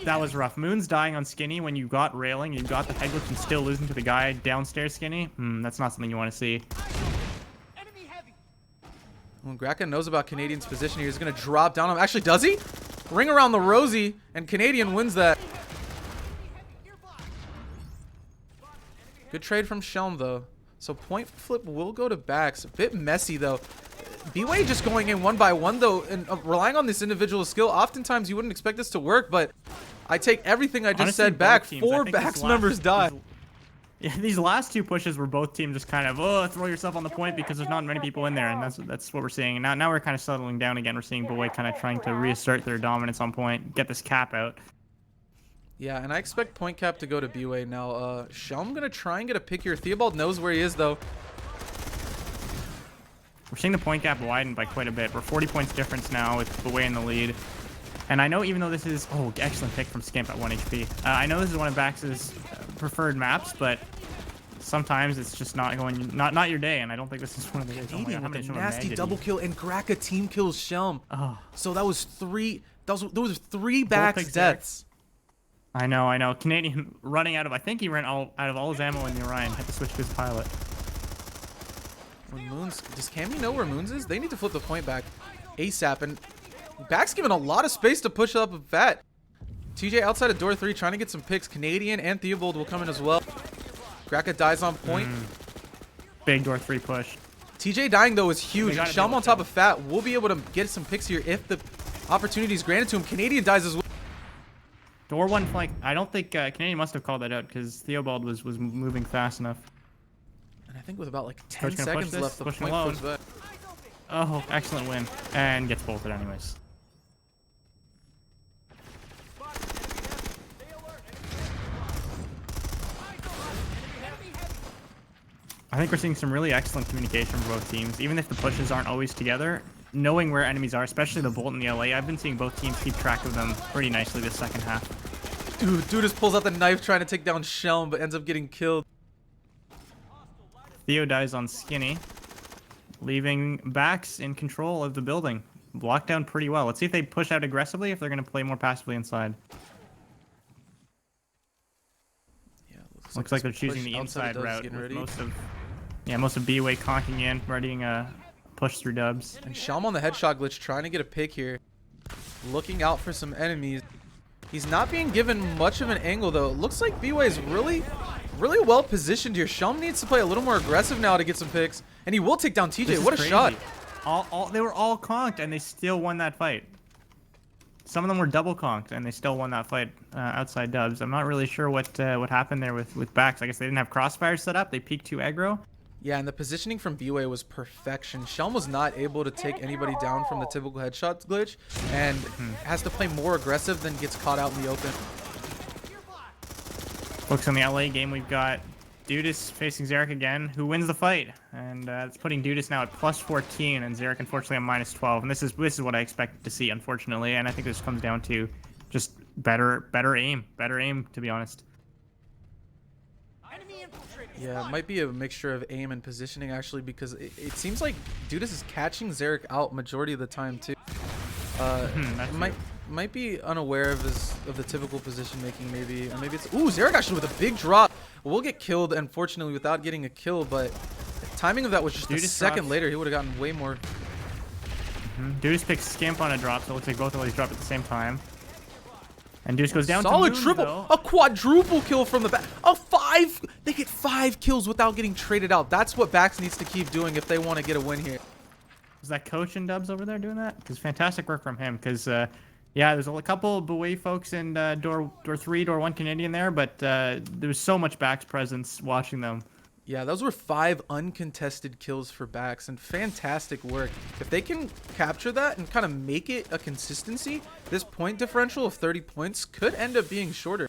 That was rough. Moon's dying on Skinny when you got railing, you got the head glitch and still losing to the guy downstairs Skinny. That's not something you want to see. When Graka knows about Canadian's position here, he's going to drop down on him. Actually, does he? Ring around the Rosie, and Canadian wins that. Good trade from Shelm, though. So point flip will go to BAX. A bit messy, though. BWAE just going in one by one, though, and relying on this individual skill. Oftentimes, you wouldn't expect this to work, but I take everything I just Honestly, said back. both teams, I 4 think BAX this members die. These last two pushes were both teams just kind of, throw yourself on the point because there's not many people in there, and that's what we're seeing. And now we're kind of settling down again. We're seeing BWAE kind of trying to reassert their dominance on point, get this cap out. Yeah, and I expect point cap to go to BWAE now. Shelm going to try and get a pick here. Theobald knows where he is, though. We're seeing the point gap widen by quite a bit. We're 40 points difference now with BWAE in the lead. And I know even though this is... Oh, excellent pick from Skimp at 1 HP. I know this is one of BAX's preferred maps, but sometimes it's just not going... Not your day, and I don't think this is one of the days. Oh my God, how many with a should I nasty imagine? double kill, and Graka team kills Shelm. Oh. So that was 3... Those were 3 BAX picks there. deaths. I know. Canadian running out of... I think he ran out of all his ammo in the Orion. Had to switch to his pilot. When Moons... Does Cammy know where Moons is? They need to flip the point back ASAP, and BAX given a lot of space to push up a vat. TJ outside of door 3 trying to get some picks. Canadian and Theobald will come in as well. Graka dies on point. Big door 3 push. TJ dying, though, is huge. They And gotta Shelm be on top of Fat will be able to get some picks here if the opportunity is granted to him. Canadian dies as well. Door 1 flank. I don't think Canadian must have called that out because Theobald was moving fast enough. And I think with about like 10 Coach gonna push seconds this, left, the pushing point alone. flips back. Oh, excellent win. And gets bolted anyways. I think we're seeing some really excellent communication from both teams. Even if the pushes aren't always together, knowing where enemies are, especially the Bolt and the LA, I've been seeing both teams keep track of them pretty nicely this second half. Dude just pulls out the knife trying to take down Shelm, but ends up getting killed. Theo dies on Skinny, leaving BAX in control of the building. Blocked down pretty well. Let's see if they push out aggressively, if they're going to play more passively inside. Yeah, Looks like they're this choosing push the outside inside of Dubs route getting with ready. most of BWAE conking in, readying a push through Dubs. And Shelm on the headshot glitch trying to get a pick here. Looking out for some enemies. He's not being given much of an angle, though. It looks like BWAE is really well positioned here. Shelm needs to play a little more aggressive now to get some picks. And he will take down TJ. This is What a crazy. shot. They were all conked, and they still won that fight. Some of them were double conked, and they still won that fight outside Dubs. I'm not really sure what happened there with BAX. I guess they didn't have crossfires set up. They peeked too aggro. Yeah, and the positioning from BWAE was perfection. Shelm was not able to take anybody down from the typical headshot glitch, and has to play more aggressive than gets caught out in the open. Folks, in the LA game, we've got Dudas facing Zarek again, who wins the fight, and it's putting Dudas now at plus 14, and Zarek unfortunately at minus 12. And this is what I expected to see, unfortunately. And I think this comes down to just better aim, to be honest. Yeah, it might be a mixture of aim and positioning, actually, because it seems like Dudas is catching Zarek out majority of the time, too. might be unaware of the typical position making, maybe. Or maybe it's... Ooh, Zaeger actually with a big drop. We'll get killed, unfortunately, without getting a kill, but the timing of that was just a second later. He would have gotten way more. Deuce picks Skimp on a drop, so it looks like both of these drop at the same time. And Deuce goes down Solid to Moon, triple. though. A quadruple kill from the back. A 5. They get 5 kills without getting traded out. That's what BAX needs to keep doing if they want to get a win here. Is that Coach and Dubs over there doing that? Because fantastic work from him. Because, yeah, there's a couple BWAE folks in door 3, door 1 Canadian there, but there was so much BAX presence watching them. Yeah, those were 5 uncontested kills for BAX, and fantastic work. If they can capture that and kind of make it a consistency, this point differential of 30 points could end up being shorter.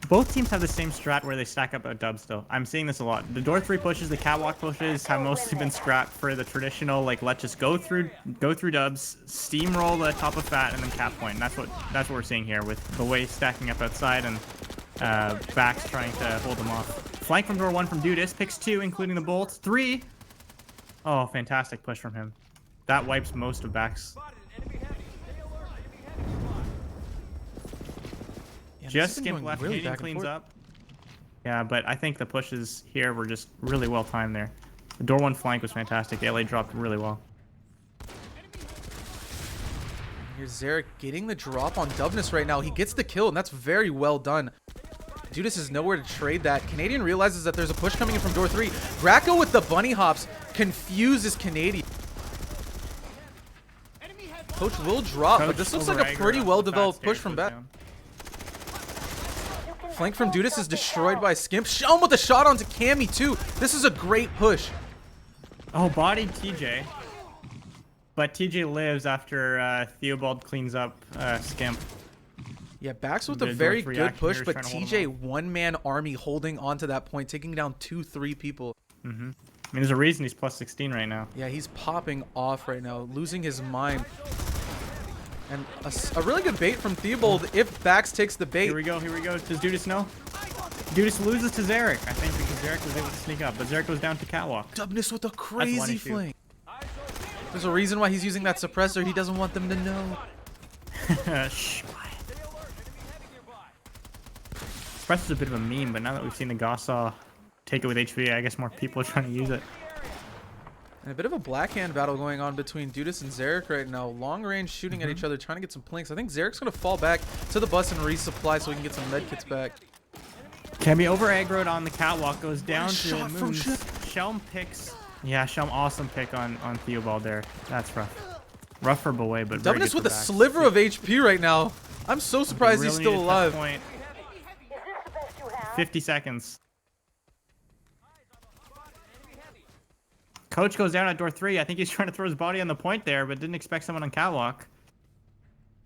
Both teams have the same strat where they stack up at Dubs, though. I'm seeing this a lot. The door 3 pushes, the catwalk pushes have mostly been scrapped for the traditional, like, let's just go through Dubs, steamroll the top of Fat, and then cap point. And that's what we're seeing here with BWAE stacking up outside and BAX trying to hold them off. Flank from door 1 from Dudis, picks 2, including the bolt. 3. Oh, fantastic push from him. That wipes most of BAX. Yeah, Just Skimp left, really Canadian cleans up. Yeah, but I think the pushes here were just really well timed there. The door 1 flank was fantastic. LA dropped really well. Here's Zaeger getting the drop on Dubness right now. He gets the kill, and that's very well done. Dudis is nowhere to trade that. Canadian realizes that there's a push coming in from door 3. Graco with the bunny hops confuses Canadian. Coach will drop, but this looks like a pretty well-developed push from back. Flank from Dudis is destroyed by Skimp. Shelm with a shot onto Cammy, too. This is a great push. Oh, bodied TJ. But TJ lives after Theobald cleans up Skimp. Yeah, BAX with a very good push, but TJ one-man army holding onto that point, taking down 2-3 people. I mean, there's a reason he's plus 16 right now. Yeah, he's popping off right now, losing his mind. And a really good bait from Theobald if BAX takes the bait. Here we go, here we go. Does Dudis know? Dudis loses to Zarek, I think, because Zarek was able to sneak up, but Zarek goes down to catwalk. Dubness with a crazy flank. There's a reason why he's using that suppressor. He doesn't want them to know. Shh. Suppressor's a bit of a meme, but now that we've seen the Gossaw take it with HP, I guess more people are trying to use it. And a bit of a blackhand battle going on between Dudis and Zarek right now. Long range shooting at each other, trying to get some planks. I think Zarek's going to fall back to the bus and resupply so we can get some medkits back. Can be over aggroed on the catwalk, goes down to shot from Shelm picks. Yeah, Shelm, awesome pick on Theobald there. That's rough. Rough for BWAE, but very Dubness good with a for BAX. sliver of HP right now. I'm so surprised he's still alive. Point. Is this the best you have? 50 seconds. Coach goes down at door 3. I think he's trying to throw his body on the point there, but didn't expect someone on catwalk.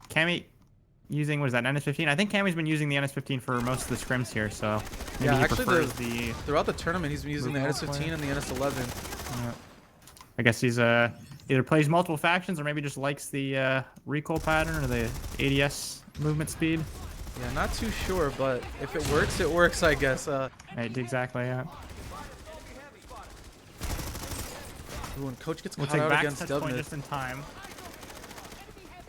Cammy using, what is that, NS15? I think Cammy's been using the NS15 for most of the scrims here, so maybe Yeah, he actually, prefers throughout the tournament, he's been using the NS15 and the NS11. Yeah. I guess he's either plays multiple factions or maybe just likes the recoil pattern or the ADS movement speed. Yeah, not too sure, but if it works, I guess. Right, exactly, yeah. Ooh, and Coach gets Looks caught like out BAX against touch point Dubness. just in time.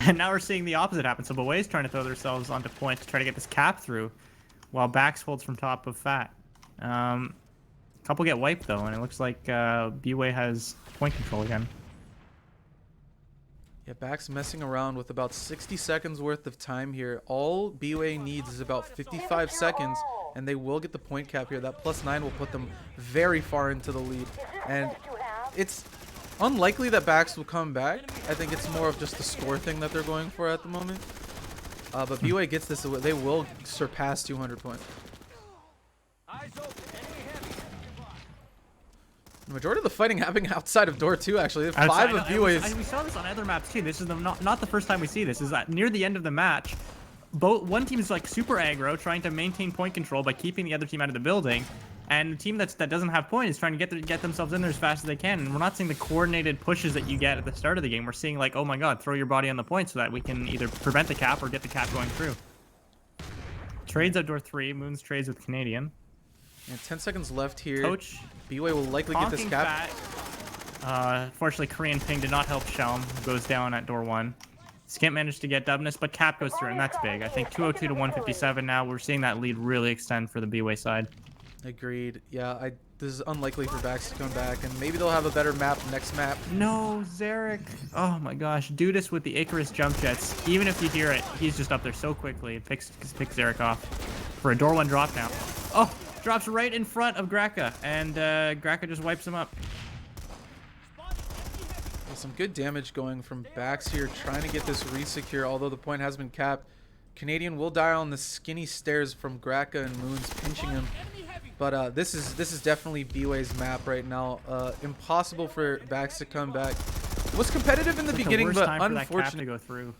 And now we're seeing the opposite happen. So BWAE's trying to throw themselves onto point to try to get this cap through, while BAX holds from top of Fat. Couple get wiped though, and it looks like BWAE has point control again. Yeah, BAX messing around with about 60 seconds worth of time here. All BWAE needs is about 55 seconds, and they will get the point cap here. That +9 will put them very far into the lead. And it's unlikely that BAX will come back. I think it's more of just the score thing that they're going for at the moment. But BWAE gets this, they will surpass 200 points. The majority of the fighting happening outside of door 2, actually. Five of BWAE's. We saw this on other maps too. This is not the first time we see this. Is that near the end of the match, one team is like super aggro, trying to maintain point control by keeping the other team out of the building, and the team that doesn't have point is trying to get themselves in there as fast as they can. And we're not seeing the coordinated pushes that you get at the start of the game. We're seeing like, oh my god, throw your body on the point so that we can either prevent the cap or get the cap going through. Trades at door 3. Moons trades with Canadian. And 10 seconds left here. Coach BWAE will likely get this cap. Fortunately, Korean Ping did not help Shelm, who goes down at door 1. Skimp managed to get Dubness, but Cap goes through, and that's big. I think 202 to 157 now. We're seeing that lead really extend for the BWAE side. Agreed. Yeah, this is unlikely for BAX to come back, and maybe they'll have a better map next map. No, Zarek. Oh my gosh. Dudis with the Icarus jump jets. Even if you hear it, he's just up there so quickly. It picks Zarek off for a door 1 drop now. Oh, drops right in front of Graka, and Graka just wipes him up. Some good damage going from BAX here, trying to get this re-secure, although the point has been capped. Canadian will die on the skinny stairs from Graka and Moons pinching him. But this is definitely BWAE's map right now. Impossible for BAX to come back. It was competitive in the beginning, but unfortunately, to go through.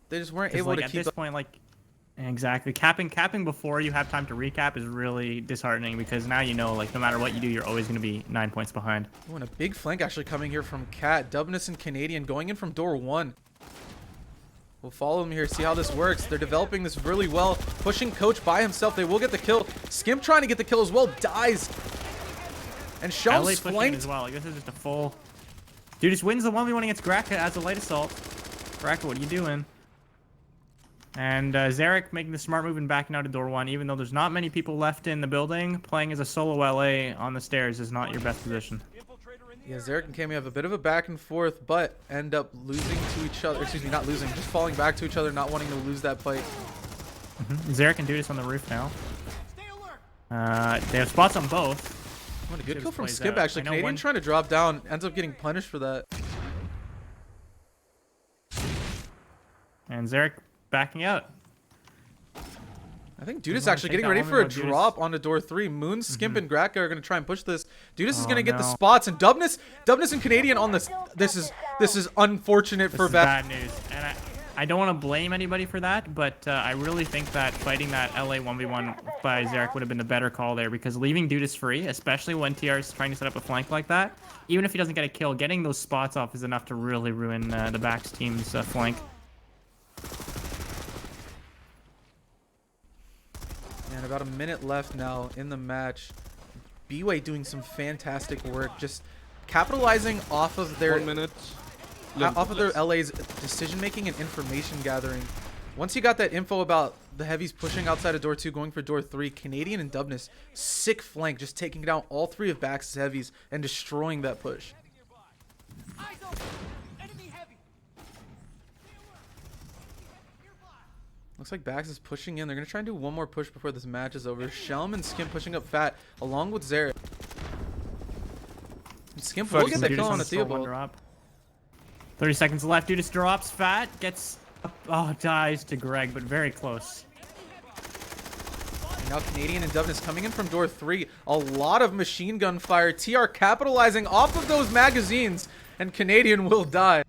They just weren't able to at keep this point, like, exactly. Capping before you have time to recap is really disheartening, because now you know, like, no matter what you do, you're always going to be 9 points behind. Oh, and a big flank actually coming here from Cat. Dubness and Canadian going in from door 1. We'll follow them here, see how this works. They're developing this really well. Pushing Coach by himself. They will get the kill. Skimp trying to get the kill as well. Dies. And Shelm's flanked as well. Like, this is just a full... Dude just wins the 1v1 against Graka as a light assault. Graka, what are you doing? And Zarek making the smart move and backing out of door 1, even though there's not many people left in the building. Playing as a solo LA on the stairs is not your best position. Yeah, Zarek and Kami have a bit of a back and forth, but end up losing to each other. Excuse me, not losing, just falling back to each other, not wanting to lose that fight. Zarek can do this on the roof now. They have spots on both. What a good kill from Skip, actually. Canadian trying to drop down, ends up getting punished for that. And Zarek backing out. I think Dude's actually getting ready for a drop onto door 3. Moon, Skimp, and Graka are going to try and push this. Dude is going to get the spots, and Dubness and Canadian on this. This is unfortunate for bad news. And I don't want to blame anybody for that, but I really think that fighting that LA 1v1 by Zarek would have been the better call there, because leaving Dudis free, especially when TR is trying to set up a flank like that, even if he doesn't get a kill, getting those spots off is enough to really ruin the BAX team's flank. And about a minute left now in the match. BWAE doing some fantastic work, just capitalizing off of their LA's decision making and information gathering. Once you got that info about the heavies pushing outside of door 2, going for door 3, Canadian and Dubness, sick flank, just taking down all 3 of BAX's heavies and destroying that push. Looks like BAX is pushing in. They're going to try and do one more push before this match is over. Shelm and Skimp pushing up Fat along with Zarek. Skimp will get the kill on the Theobald. 30 seconds left. Dudis drops. Fat gets... Oh, dies to Greg, but very close. And now Canadian and Dubness coming in from door 3. A lot of machine gun fire. TR capitalizing off of those magazines. And Canadian will die.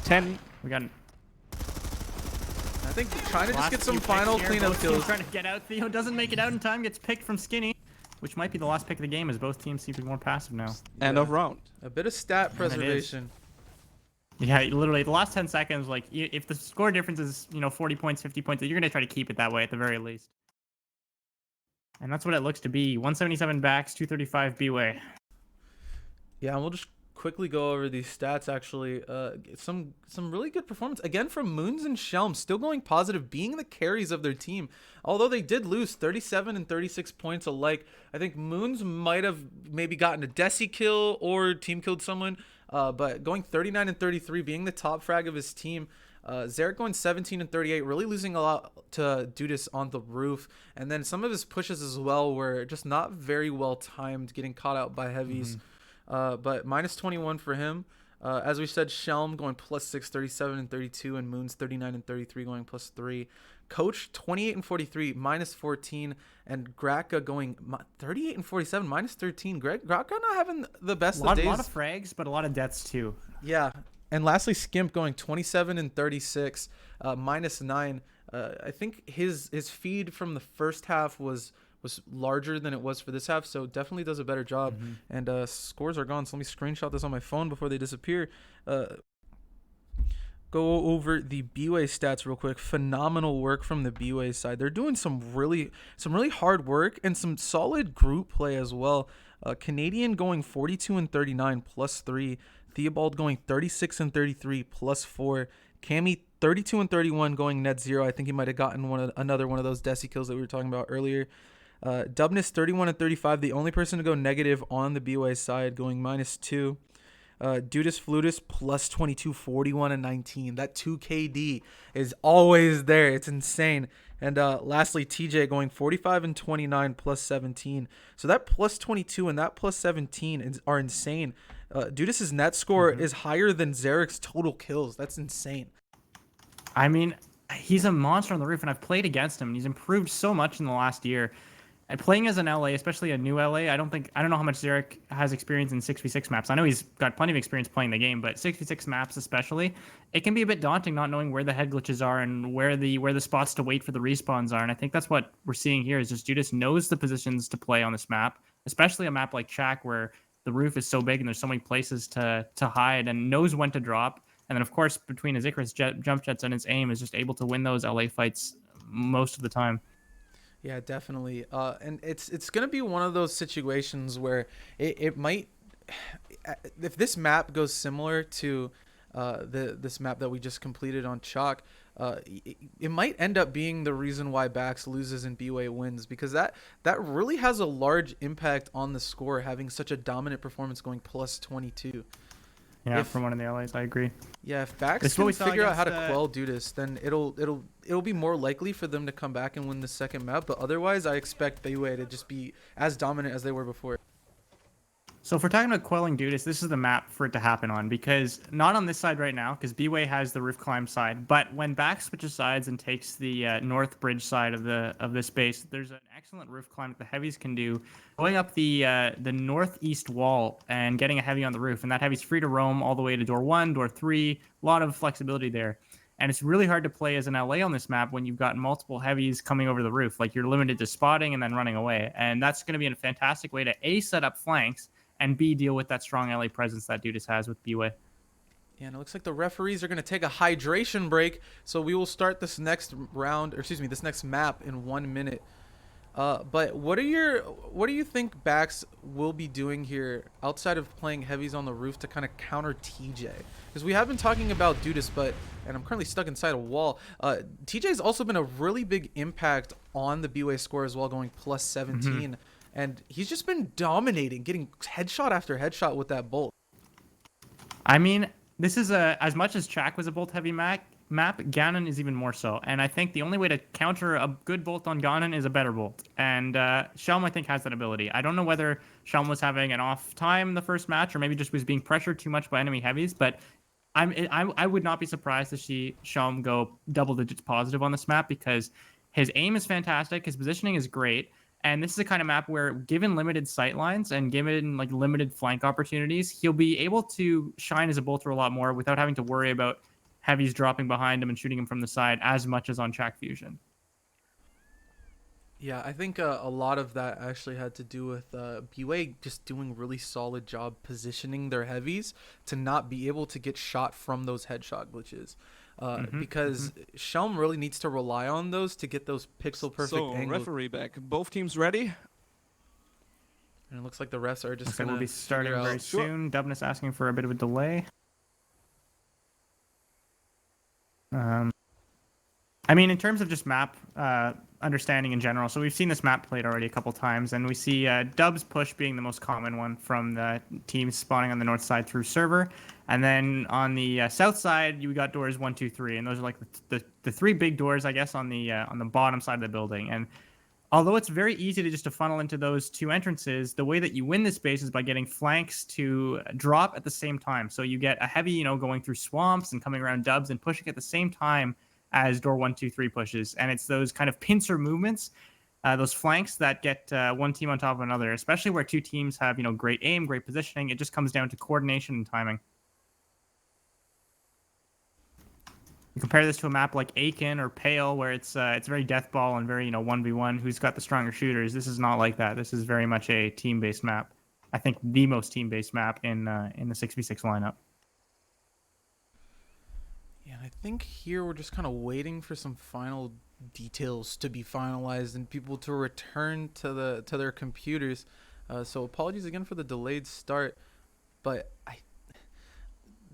10. We got... I think trying to just get some final cleanup kills. Trying to get out. Theo doesn't make it out in time. Gets picked from Skinny, which might be the last pick of the game, as both teams seem to be more passive now. End of round. A bit of stat preservation. Yeah, literally the last 10 seconds. Like, if the score difference is 40 points, 50 points, you're gonna try to keep it that way at the very least. And that's what it looks to be. 177 BAX, 235 BWAE. Yeah, and we'll just quickly go over these stats. Actually, some really good performance again from Moons and Shelm, still going positive, being the carries of their team, although they did lose 37 and 36 points alike. I think Moons might have maybe gotten a desi kill or team killed someone, but going 39 and 33, being the top frag of his team. Zarek going 17 and 38, really losing a lot to Dudis on the roof, and then some of his pushes as well were just not very well timed, getting caught out by heavies. But minus 21 for him. As we said, Shelm going plus 6, 37 and 32, and Moons 39 and 33 going plus 3. Coach 28 and 43, minus 14, and Graka going 38 and 47, minus 13. Graka not having the best of days. A lot of frags, but a lot of deaths too. Yeah. And lastly, Skimp going 27 and 36, minus 9. I think his feed from the first half was larger than it was for this half, so definitely does a better job. And scores are gone, so let me screenshot this on my phone before they disappear. Go over the BWAE stats real quick. Phenomenal work from the BWAE side. They're doing some really hard work and some solid group play as well. Canadian going 42 and 39 plus 3. Theobald going 36 and 33 plus 4. Cammy 32 and 31 going net 0. I think he might have gotten another one of those desi kills that we were talking about earlier. Dubness 31 and 35, the only person to go negative on the BWAE side, going minus 2. Dudis Flutus plus 22, 41 and 19. That 2KD is always there. It's insane. And lastly, TJ going 45 and 29 plus 17. So that plus 22 and that plus 17 are insane. Dudis's net score is higher than Zarek's total kills. That's insane. I mean, he's a monster on the roof, and I've played against him, and he's improved so much in the last year. And playing as an LA, especially a new LA, I don't know how much Zarek has experience in 6v6 maps. I know he's got plenty of experience playing the game, but 6v6 maps especially, it can be a bit daunting not knowing where the head glitches are and where the spots to wait for the respawns are. And I think that's what we're seeing here is just Judas knows the positions to play on this map, especially a map like Shaq where the roof is so big and there's so many places to hide, and knows when to drop. And then, of course, between his Icarus jump jets and his aim, is just able to win those LA fights most of the time. Yeah, definitely. And it's going to be one of those situations where it might, if this map goes similar to this map that we just completed on Chalk, it might end up being the reason why BAX loses and BWAE wins, because that really has a large impact on the score, having such a dominant performance going plus 22. Yeah, from one of the LAs, I agree. Yeah, if BAX can figure out how to quell Dudis, then it'll be more likely for them to come back and win the second map. But otherwise, I expect BWAE to just be as dominant as they were before. So if we're talking about quelling Dudis, this is the map for it to happen on, because not on this side right now, because BWAE has the roof climb side, but when BAX switches sides and takes the north bridge side of this base, there's an excellent roof climb that the heavies can do, going up the northeast wall and getting a heavy on the roof, and that heavy's free to roam all the way to door 1, door 3, a lot of flexibility there. And it's really hard to play as an LA on this map when you've got multiple heavies coming over the roof. Like, you're limited to spotting and then running away, and that's going to be a fantastic way to A, set up flanks, and B, deal with that strong LA presence that Dudis has with BWAE. Yeah, and it looks like the referees are going to take a hydration break, so we will start this next this next map in 1 minute. But what do you think BAX will be doing here outside of playing heavies on the roof to kind of counter TJ? Because we have been talking about Dudis, and I'm currently stuck inside a wall. TJ's also been a really big impact on the BWAE score as well, going plus 17. And he's just been dominating, getting headshot after headshot with that bolt. I mean, this is as much as Chak was a bolt-heavy map, Ganon is even more so. And I think the only way to counter a good bolt on Ganon is a better bolt. And Shelm, I think, has that ability. I don't know whether Shelm was having an off time the first match, or maybe just was being pressured too much by enemy heavies, but I would not be surprised to see Shelm go double digits positive on this map, because his aim is fantastic, his positioning is great. And this is a kind of map where, given limited sight lines and given like limited flank opportunities, he'll be able to shine as a bolter a lot more without having to worry about heavies dropping behind him and shooting him from the side as much as on Chak Fusion. Yeah, I think a lot of that actually had to do with BWAE just doing a really solid job positioning their heavies to not be able to get shot from those headshot glitches. Because Shelm really needs to rely on those to get those pixel perfect angles. Referee back. Both teams ready? And it looks like the refs are just going to be starting very soon. Dubness asking for a bit of a delay. I mean, in terms of just map understanding in general, so we've seen this map played already a couple times, and we see Dub's push being the most common one from the teams spawning on the north side through server. And then on the south side, you got doors 1, 2, 3, and those are like the three big doors, I guess, on the bottom side of the building. And although it's very easy to funnel into those two entrances, the way that you win this base is by getting flanks to drop at the same time. So you get a heavy, going through swamps and coming around Dubs and pushing at the same time as door 1, 2, 3 pushes. And it's those kind of pincer movements, those flanks that get one team on top of another, especially where two teams have, great aim, great positioning. It just comes down to coordination and timing. You compare this to a map like Aiken or PIL, where it's very deathball and very 1v1. Who's got the stronger shooters? This is not like that. This is very much a team-based map. I think the most team-based map in the 6v6 lineup. Yeah, I think here we're just kind of waiting for some final details to be finalized and people to return to their computers. So apologies again for the delayed start, but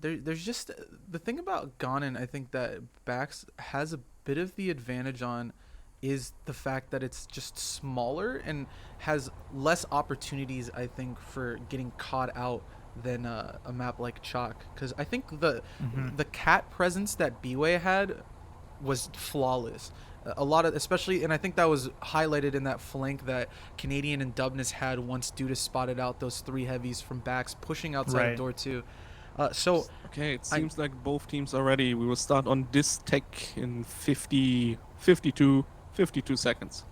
there's just the thing about Ganon. I think that BAX has a bit of the advantage on is the fact that it's just smaller and has less opportunities, I think, for getting caught out than a map like Chalk. Because I think the cat presence that BWAE had was flawless. A lot of, especially, and I think that was highlighted in that flank that Canadian and Dubness had once Dudas spotted out those 3 heavies from BAX pushing outside of door 2. So Okay, it seems like both teams are ready. We will start on this tech in 52 seconds.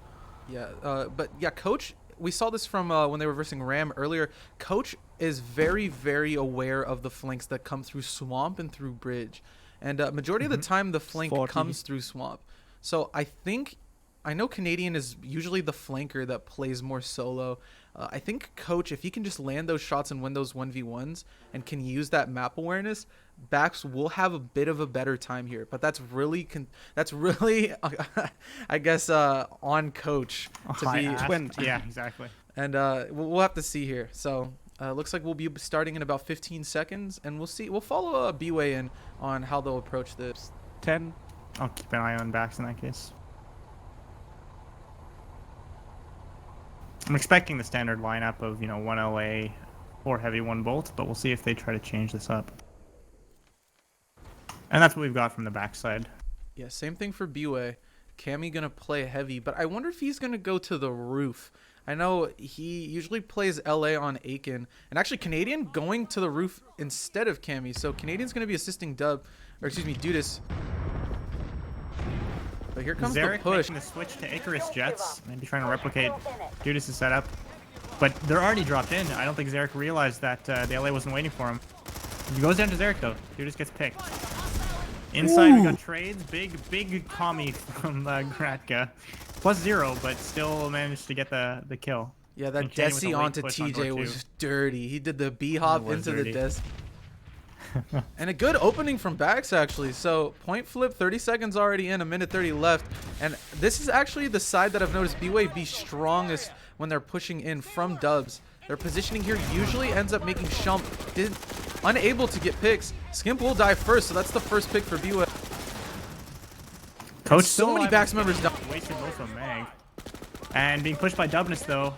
yeah, but yeah, Coach, we saw this from when they were versing Ram earlier. Coach is very, very aware of the flanks that come through Swamp and through Bridge. And majority of the time, the flank 40. comes through Swamp. So I know Canadian is usually the flanker that plays more solo. I think Coach, if he can just land those shots and win those 1v1s and can use that map awareness, BAX will have a bit of a better time here. But that's really, I guess, on Coach to be 20. Yeah, exactly. And we'll have to see here. So looks like we'll be starting in about 15 seconds, and we'll see. We'll follow BWAE in on how they'll approach this. 10. I'll keep an eye on BAX in that case. I'm expecting the standard lineup of 1 LA, 4 heavy, 1 bolt, but we'll see if they try to change this up. And that's what we've got from the backside. Yeah, same thing for BWAE. Cammy gonna play heavy, but I wonder if he's gonna go to the roof. I know he usually plays LA on Aiken, and actually Canadian going to the roof instead of Cammy. So Canadian's gonna be assisting Dudas. But here comes Zarek the push. making the switch to Icarus Jets, maybe trying to replicate Dudas' setup. But they're already dropped in. I don't think Zarek realized that the LA wasn't waiting for him. He goes down to Zarek though. Dudas gets picked. Inside we got trades. Big commie from Gratka. +0, but still managed to get the kill. Yeah, that And Kenny with Desi a late onto push on TJ door was 2. dirty. He did the B hop was into dirty. the Desi. And a good opening from BAX, actually. So point flip, 30 seconds already in, 1:30 left. And this is actually the side that I've noticed BWAE be strongest when they're pushing in from Dubs. Their positioning here usually ends up making Shump unable to get picks. Skimp will die first, so that's the first pick for BWAE. Coach So many alive, BAX members down. wasted both of Mag. And being pushed by Dubness though.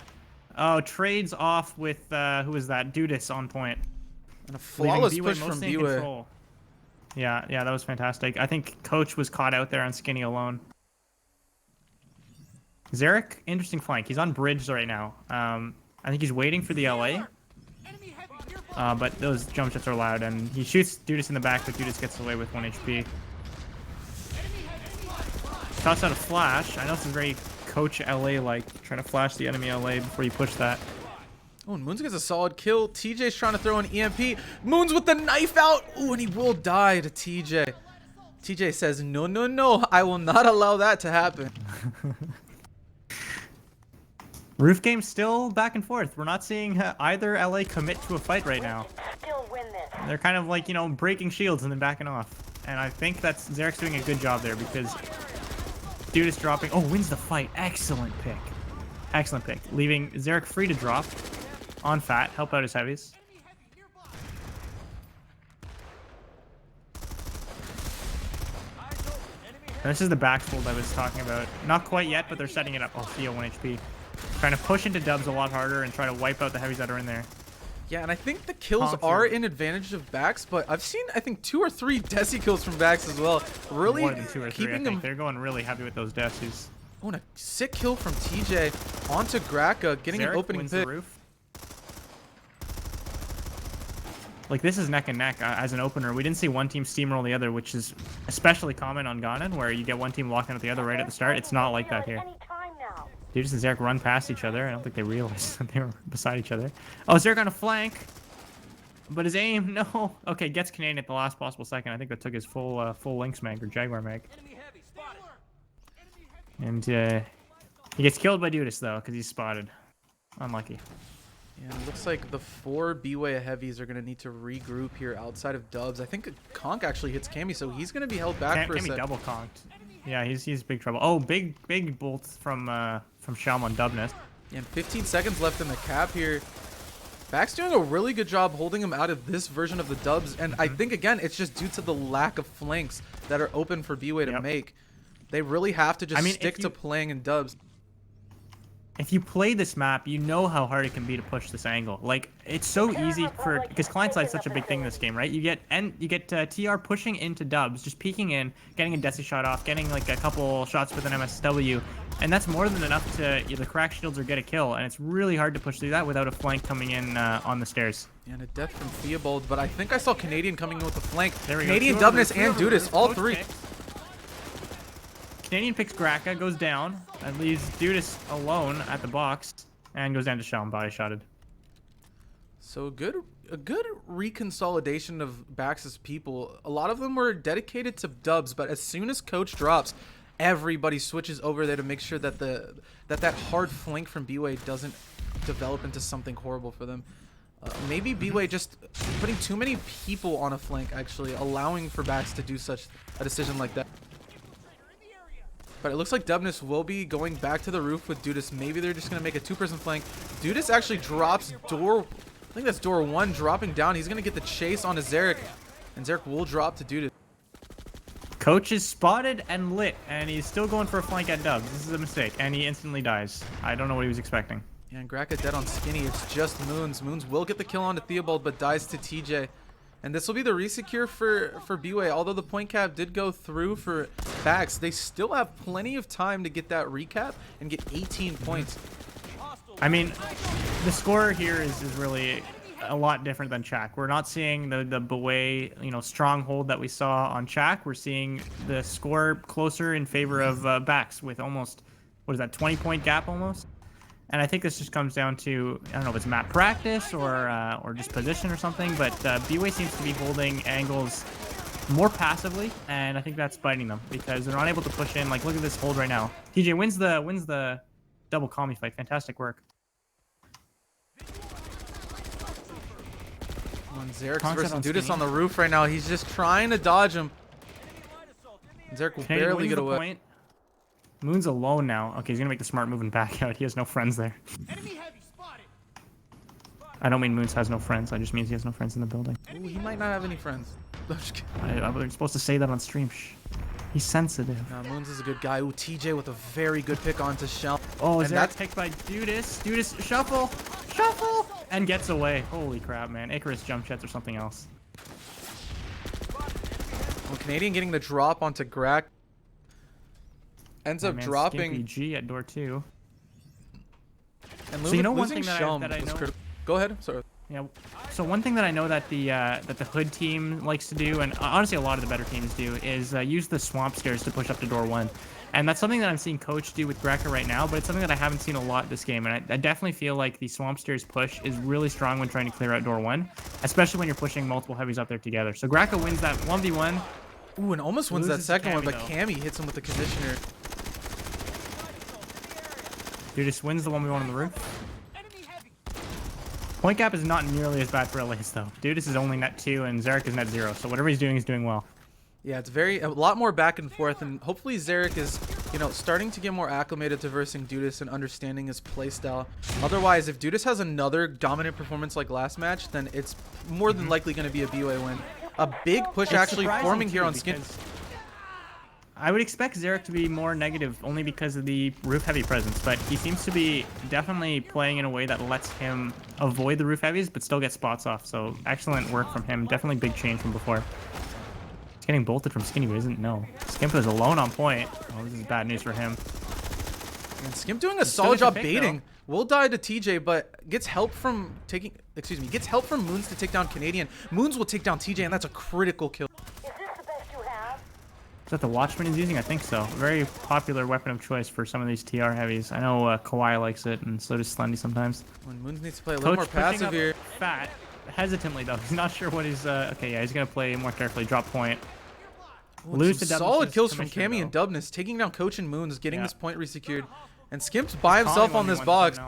Oh, trades off with who is that? Dudas on point. And a flawless Leaving push BWAE from mostly in BWAE. control. Yeah, that was fantastic. I think Coach was caught out there on Skinny alone. Zarek, interesting flank. He's on bridge right now. I think he's waiting for the LA. But those jump shots are loud, and he shoots Dudas in the back, but Dudas gets away with 1 HP. Toss out a flash. I know this is very Coach LA-like, trying to flash the enemy LA before you push that. Oh, and Moons gets a solid kill. TJ's trying to throw an EMP. Moons with the knife out. Oh, and he will die to TJ. TJ says, no, I will not allow that to happen. Roof game still back and forth. We're not seeing either LA commit to a fight right now. Still win this. They're kind of like, breaking shields and then backing off. And I think that's Zarek's doing a good job there because Dudas dropping. Oh, wins the fight. Excellent pick. Excellent pick. Leaving Zarek free to drop on Fat. Help out his heavies. And this is the backfold I was talking about. Not quite yet, but they're setting it up. Oh, Theo 1 HP. Trying to push into Dubs a lot harder and try to wipe out the heavies that are in there. Yeah, and I think the kills Conquer. are in advantage of BAX, but I've seen, I think, 2 or 3 Desi kills from BAX as well. Really More than 2 or 3, I keeping think. them. They're going really heavy with those Desis. Oh, and a sick kill from TJ onto Graka, getting an Zarek opening wins pick. the roof. Like, this is neck and neck as an opener. We didn't see one team steamroll the other, which is especially common on Ganon, where you get one team locking out the other right at the start. It's not like that here. Any time now. Dudas and Zarek run past each other. I don't think they realized that they were beside each other. Oh, Zarek on a flank. But his aim, no. Okay, gets Canadian at the last possible second. I think that took his full Lynx mag or Jaguar mag. And he gets killed by Dudas, though, because he's spotted. Unlucky. Yeah, it looks like the 4 BWAE heavies are going to need to regroup here outside of Dubs. I think Conk actually hits Cammy, so he's going to be held back for a Cammy sec. double conked. Yeah, he's big trouble. Oh, big bolt from Shalm on Dubness. And 15 seconds left in the cap here. BAX doing a really good job holding him out of this version of the dubs. And I think, again, it's just due to the lack of flanks that are open for BWAE to make. They really have to just stick to playing in dubs. If you play this map, you know how hard it can be to push this angle. Like, it's so easy because client side is such a big thing in this game, right? You get TR pushing into dubs, just peeking in, getting a Desi shot off, getting like a couple shots with an MSW, and that's more than enough to either crack shields or get a kill. And it's really hard to push through that without a flank coming in on the stairs. And a death from Theobald, but I think I saw Canadian coming in with the flank. There we Canadian, go. Dubness, and Dudas, all three. Canadian picks Graka, goes down, and leaves Dudas alone at the box, and goes down to Shell and body shotted. So a good reconsolidation of BAX's people. A lot of them were dedicated to dubs, but as soon as coach drops, everybody switches over there to make sure that that hard flank from BWAE doesn't develop into something horrible for them. Maybe BWAE just putting too many people on a flank, actually, allowing for BAX to do such a decision like that. But it looks like Dubness will be going back to the roof with Dudas. Maybe they're just going to make a two-person flank. Dudas actually drops door. I think that's door 1 dropping down. He's going to get the chase on Zarek. And Zarek will drop to Dudas. Coach is spotted and lit, and he's still going for a flank at dubs. This is a mistake, and he instantly dies. I don't know what he was expecting. Yeah, and Graka dead on Skinny. It's just Moons. Moons will get the kill onto Theobald, but dies to TJ. And this will be the resecure for BWAE. Although the point cap did go through for BAX, they still have plenty of time to get that recap and get 18 points. I mean, the score here is really a lot different than Chak. We're not seeing the BWAE, stronghold that we saw on Chak. We're seeing the score closer in favor of BAX with almost, what is that, 20-point gap almost? And I think this just comes down to, I don't know if it's map practice or just position or something, but BWAE seems to be holding angles more passively, and I think that's biting them because they're not able to push in. Like, look at this hold right now. TJ wins the double commie fight. Fantastic work. On Zarek versus Dudas on the roof right now. He's just trying to dodge him. Zarek will barely get away. Point. Moon's alone now. Okay, he's gonna make the smart move and back out. He has no friends there. I don't mean Moons has no friends. I just mean he has no friends in the building. Ooh, he might not have any friends. I was supposed to say that on stream. Shh. He's sensitive. Moons is a good guy. Ooh, TJ with a very good pick onto Shell. Oh, is that picked by Dudas? Dudas, shuffle! And gets away. Holy crap, man. Icarus jump jets or something else. Well, Canadian getting the drop onto Grak. Ends up dropping G at door 2. And so one thing that I know. Go ahead. Sorry. Yeah. So one thing that I know that the Hood team likes to do, and honestly a lot of the better teams do, is use the swamp stairs to push up to door 1. And that's something that I'm seeing Coach do with Graka right now, but it's something that I haven't seen a lot this game. And I definitely feel like the swamp stairs push is really strong when trying to clear out door 1, especially when you're pushing multiple heavies up there together. So Graka wins that 1v1. Ooh, and almost wins that second one, but Cammy hits him with the conditioner. Dude just wins the 1v1 on the roof. Point gap is not nearly as bad for Elise though. Dudas is only net 2 and Zarek is net 0, so whatever he's doing well. Yeah, it's a lot more back and forth, and hopefully Zarek is, starting to get more acclimated to versing Dudas and understanding his playstyle. Otherwise, if Dudas has another dominant performance like last match, then it's more than likely going to be a BWAE win. A big push actually forming here on Skin. I would expect Zarek to be more negative only because of the roof heavy presence, but he seems to be definitely playing in a way that lets him avoid the roof heavies but still get spots off. So excellent work from him. Definitely big change from before. He's getting bolted from Skinny, but isn't. No. Skimp is alone on point. Oh, this is bad news for him. And Skimp doing a solid job baiting. Will die to TJ, but gets help from gets help from Moons to take down Canadian. Moons will take down TJ, and that's a critical kill. Is that the Watchman is using? I think so. Very popular weapon of choice for some of these TR heavies. I know Kawhi likes it, and so does Slendy sometimes. When Moons needs to play a little more passive here. Fat, hesitantly though. He's not sure what he's. Okay, yeah, he's gonna play more carefully. Drop point. Lose to solid kills from Cammy and Dubness, taking down Coach and Moons, getting this point resecured. And Skimp's by himself on this box.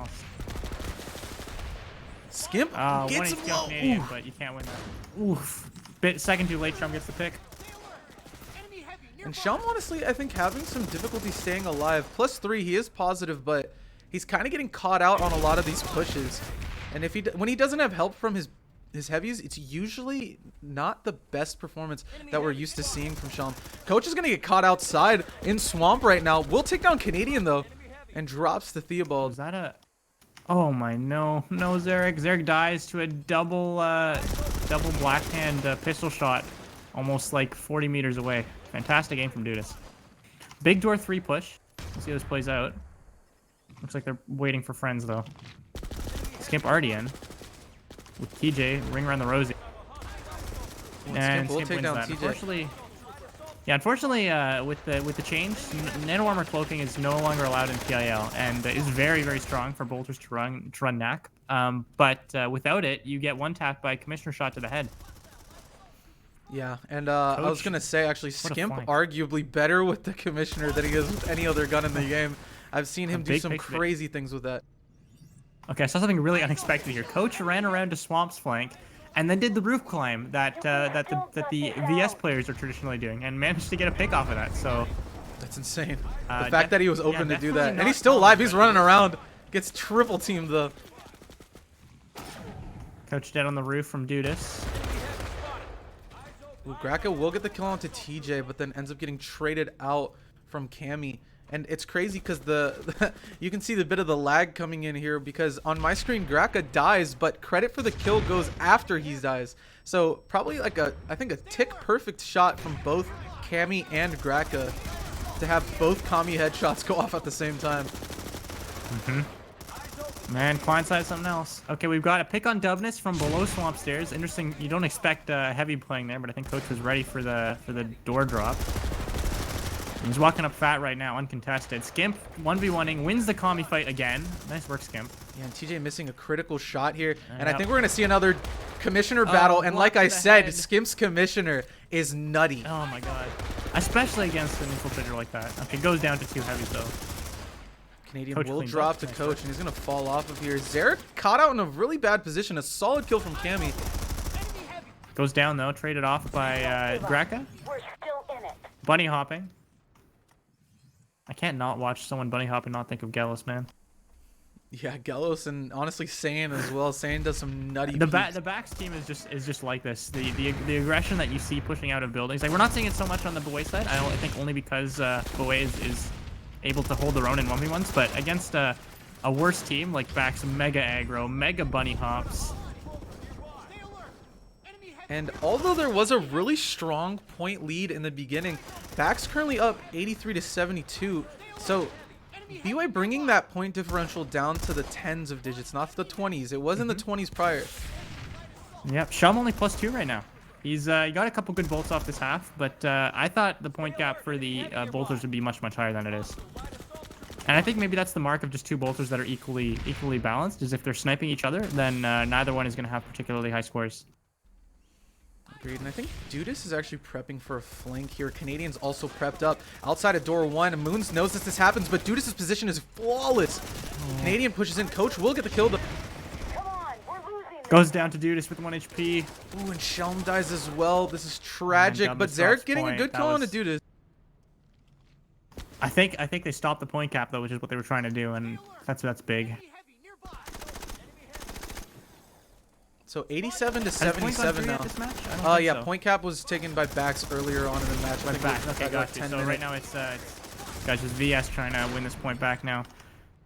Skimp gets him low. Canadian, but you can't win that. Oof. Second too late. Trump gets the pick. And Shelm, honestly, I think having some difficulty staying alive. +3, he is positive, but he's kind of getting caught out on a lot of these pushes. And if when he doesn't have help from his heavies, it's usually not the best performance that we're used to seeing from Shelm. Coach is going to get caught outside in Swamp right now. We'll take down Canadian, though, and drops the Theobald. Is that a... Oh my, no Zarek. Zarek dies to a double black hand pistol shot, almost like 40 meters away. Fantastic aim from Dudas. Big door 3 push. Let's see how this plays out. Looks like they're waiting for friends though. Skimp already in with TJ, ring around the rosy. And Skimp will Skimp take wins down that. TJ. Unfortunately, with the change, nano armor cloaking is no longer allowed in PIL, and is very strong for bolters to run knack. But without it, you get one tap by commissioner shot to the head. Yeah, and I was gonna say actually, Skimp arguably better with the commissioner than he is with any other gun in the game. I've seen him do some crazy things with that. Okay, I saw something really unexpected here. Coach ran around to Swamp's flank, and then did the roof climb that the VS players are traditionally doing, and managed to get a pick off of that. So that's insane. The fact that he was open to do that, and he's still alive. He's running around. Gets triple teamed though. Coach dead on the roof from Dudas. Ooh, Gracka will get the kill onto TJ, but then ends up getting traded out from Cammy. And it's crazy because you can see the bit of the lag coming in here, because on my screen Gracka dies, but credit for the kill goes after he dies. So probably like I think a tick perfect shot from both Cammy and Gracka to have both Kami headshots go off at the same time. Man, Quindside is something else. Okay, we've got a pick on Dubness from below Swamp Stairs. Interesting. You don't expect heavy playing there, but I think Coach was ready for the door drop. He's walking up fat right now, uncontested. Skimp 1v1ing, wins the Kami fight again. Nice work, Skimp. Yeah, and TJ missing a critical shot here. And I think we're going to see another commissioner battle. And like I said, Skimp's commissioner is nutty. Oh my god. Especially against an infiltrator like that. Okay, goes down to 2 heavies though. Canadian will drop to Coach, and he's going to fall off of here. Zarek caught out in a really bad position. A solid kill from Cammy. Goes down though, traded off by Gracka. We're still in it. Bunny hopping. I can't not watch someone bunny hop and not think of Gallos, man. Yeah, Gallos, and honestly Sane as well. Sane does some nutty. The BAX team is just like this. The aggression that you see pushing out of buildings. Like, we're not seeing it so much on the BWAE side. I think only because BWAE is able to hold their own in 1v1s. But against a worse team like BAX, mega aggro, mega bunny hops. And although there was a really strong point lead in the beginning, BAX currently up 83 to 72. So BWAE bringing that point differential down to the 10s of digits, not the 20s. It was in the 20s prior. Yep, Shum only +2 right now. He's he got a couple good bolts off this half, but I thought the point gap for the bolters would be much higher than it is. And I think maybe that's the mark of just 2 bolters that are equally balanced, is if they're sniping each other, then neither one is going to have particularly high scores. Agreed, and I think Dudas is actually prepping for a flank here. Canadian's also prepped up outside of door 1. Moons knows that this happens, but Dudas' position is flawless. Canadian pushes in. Coach will get the kill. Come on, we're losing. Goes down to Dudas with 1 HP. Ooh, and Shelm dies as well. This is tragic, but Zarek getting a good kill on to Dudas. I think they stopped the point cap though, which is what they were trying to do, and that's big. So 87 to 77 now. Yeah, point cap was taken by BAX earlier on in the match. By BAX, okay, got you. So right now it's guys, just VS trying to win this point back now.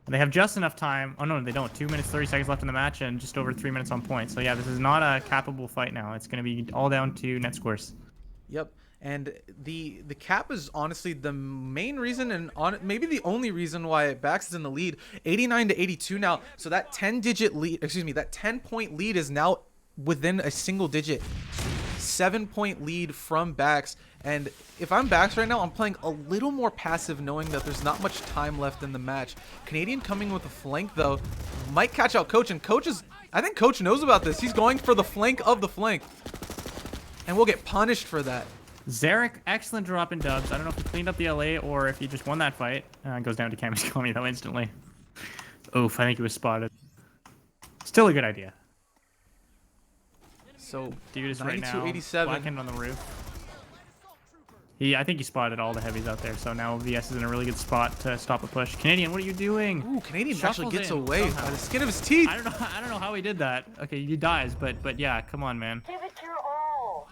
And they have just enough time. Oh no, they don't. 2 minutes 30 seconds left in the match, and just over 3 minutes on point. So yeah, this is not a capable fight now. It's going to be all down to net scores. Yep. And the cap is honestly the main reason, and maybe the only reason why BAX is in the lead. 89 to 82 now. So that 10-digit lead, that 10-point lead is now within a single digit. 7-point lead from BAX. And if I'm BAX right now, I'm playing a little more passive, knowing that there's not much time left in the match. Canadian coming with a flank though, might catch out Coach, and I think Coach knows about this. He's going for the flank of the flank, and we'll get punished for that. Zarek, excellent drop in dubs. I don't know if he cleaned up the LA or if he just won that fight. Goes down to Cammy's Kami though instantly. Oof, I think he was spotted. Still a good idea. So Dude is right now 87. blackened on the roof. I think he spotted all the heavies out there, so now VS is in a really good spot to stop a push. Canadian, what are you doing? Ooh, Canadian actually Shuffles gets in away somehow. by the skin of his teeth. I don't know how he did that. Okay, he dies, but yeah, come on, man. Give it your all.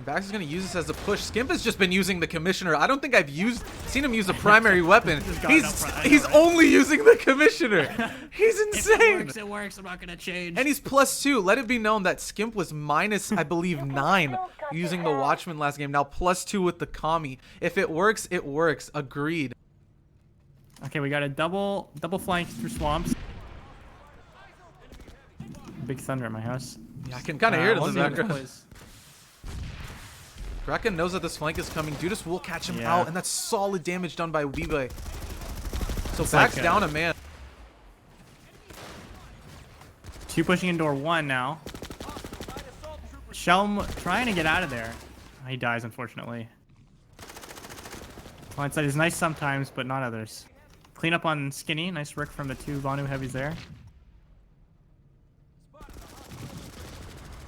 Bax is going to use this as a push. Skimp has just been using the commissioner. I don't think I've seen him use a primary weapon. Just got it up He's front. I know, he's right? only using the commissioner. He's If insane. it works. I'm not gonna change. And he's +2. Let it be known that Skimp was minus, I believe, 9 using the Watchman last game. Now +2 with the Kami. If it works, it works. Agreed. Okay, we got a double flank through swamps. Big thunder at my house. Yeah, I can kind of hear it in the Let's see how this background. plays. Kraken knows that this flank is coming. Dudas will catch him Yeah. out, and that's solid damage done by BWAE. So It's Bax like, down a man. 2 pushing in door 1 now. Shelm trying to get out of there. He dies, unfortunately. Blindside is nice sometimes, but not others. Clean up on Skinny. Nice work from the 2 Vanu heavies there.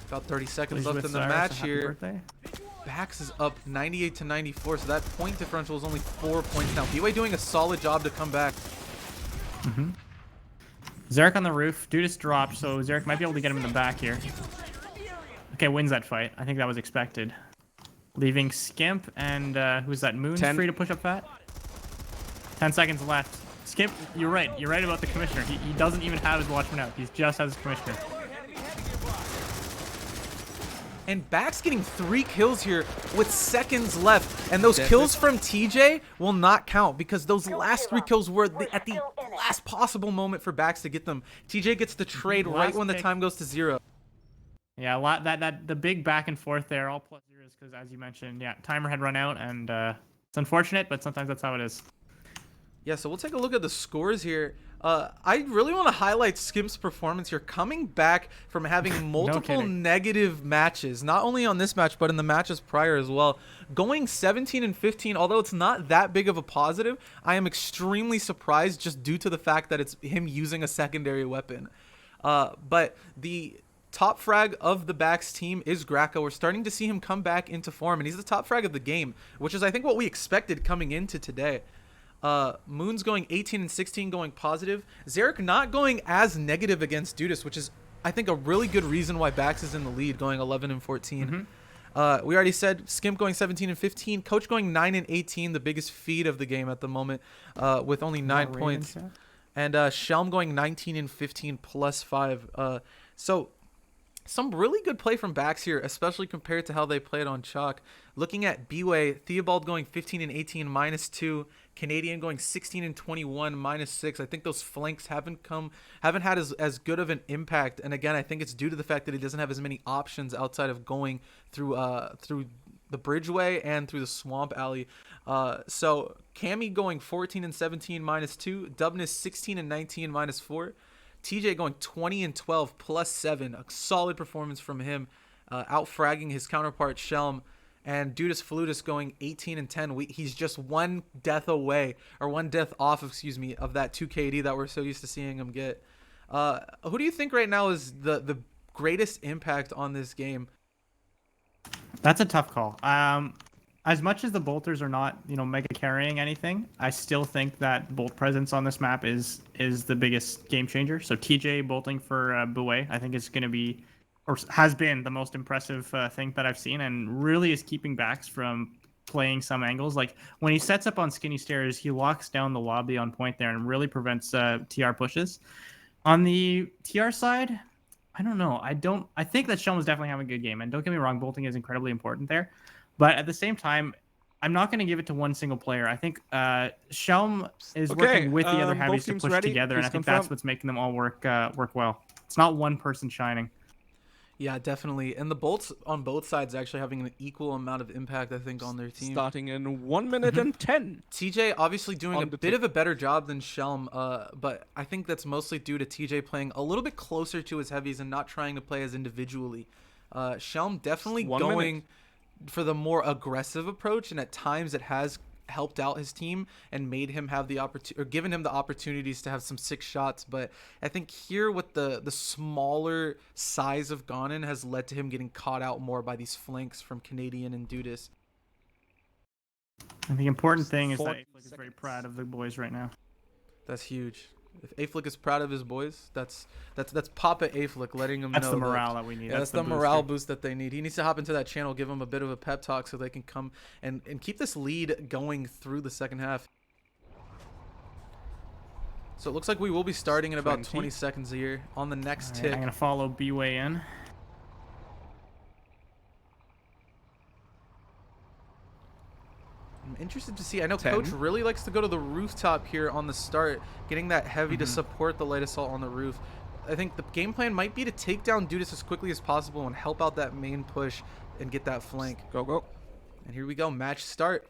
About 30 seconds Pleased left with in the Cyrus, match and happy here. birthday. Bax is up 98 to 94, so that point differential is only 4 points now. BWAE doing a solid job to come back. Zarek on the roof. Dudas dropped, so Zarek might be able to get him in the back here. Okay, wins that fight. I think that was expected. Leaving Skimp and who's that? Moon's 10. free to push up fat. 10 seconds left. Skimp, you're right. You're right about the commissioner. He doesn't even have his Watchman out. He just has his commissioner. And Bax getting 3 kills here with seconds left. And those kills from TJ will not count because those last 3 kills were at the last possible moment for Bax to get them. TJ gets the trade right Last when the pick. time goes to 0. Yeah, a lot the big back and forth there, all plus zeros, because as you mentioned, yeah, timer had run out, and it's unfortunate, but sometimes that's how it is. Yeah, so we'll take a look at the scores here. I really want to highlight Skimp's performance here, coming back from having multiple kidding. negative matches, not only on this match, but in the matches prior as well. Going 17 and 15, although it's not that big of a positive, I am extremely surprised just due to the fact that it's him using a secondary weapon. But the top frag of the BAX team is Graco. We're starting to see him come back into form, and he's the top frag of the game, which is, I think, what we expected coming into today. Moon's going 18 and 16, going positive. Zarek not going as negative against Dudas, which is, I think, a really good reason why Bax is in the lead, going 11 and 14. We already said Skimp going 17 and 15. Coach going 9 and 18, the biggest feed of the game at the moment, with only 9 points. And Shelm going 19 and 15 plus 5. So some really good play from Bax here, especially compared to how they played on Chalk. Looking at BWAE, Theobald going 15 and 18, minus 2. Canadian going 16 and 21, minus 6. I think those flanks haven't had as good of an impact. And again, I think it's due to the fact that he doesn't have as many options outside of going through the Bridgeway and through the Swamp Alley. So Cammy going 14 and 17, minus 2. Dubness 16 and 19, minus 4. TJ going 20 and 12, plus 7. A solid performance from him, out-fragging his counterpart Shelm. And Dudas Flutus going 18 and 10. He's just one death away, or one death off, excuse me, of that 2 KD that we're so used to seeing him get. Who do you think right now is the greatest impact on this game? That's a tough call. As much as the bolters are not, mega carrying anything, I still think that bolt presence on this map is the biggest game changer. So TJ bolting for BWAE, I think is going to be, or has been, the most impressive thing that I've seen, and really is keeping Bax from playing some angles. Like when he sets up on skinny stairs, he locks down the lobby on point there and really prevents TR pushes. On the TR side, I don't know. I think that Shelm is definitely having a good game, and don't get me wrong, bolting is incredibly important there. But at the same time, I'm not going to give it to one single player. I think Shelm is working with the other heavies to push together, and I think that's what's making them all work well. It's not one person shining. Yeah, definitely. And the bolts on both sides actually having an equal amount of impact, I think, on their team. Starting in 1 minute and 10. TJ obviously doing a bit of a better job than Shelm, but I think that's mostly due to TJ playing a little bit closer to his heavies and not trying to play as individually. Shelm definitely going for the more aggressive approach, and at times it has helped out his team and made him have the opportunity, or given him the opportunities to have some 6 shots. But I think here with the smaller size of Ganon has led to him getting caught out more by these flanks from Canadian and Dudas. And the important thing is that Afflick is very proud of the boys right now. That's huge. If Afflick is proud of his boys, that's Papa Afflick letting him know. That's the morale that we need. Yeah, that's the morale boost that they need. He needs to hop into that channel, give him a bit of a pep talk so they can come and keep this lead going through the second half. So it looks like we will be starting in about 20 seconds here on the next tick. I'm going to follow BWAE in. I'm interested to see. I know Coach really likes to go to the rooftop here on the start, getting that heavy to support the light assault on the roof. I think the game plan might be to take down Dudas as quickly as possible and help out that main push and get that flank. Go. And here we go, match start.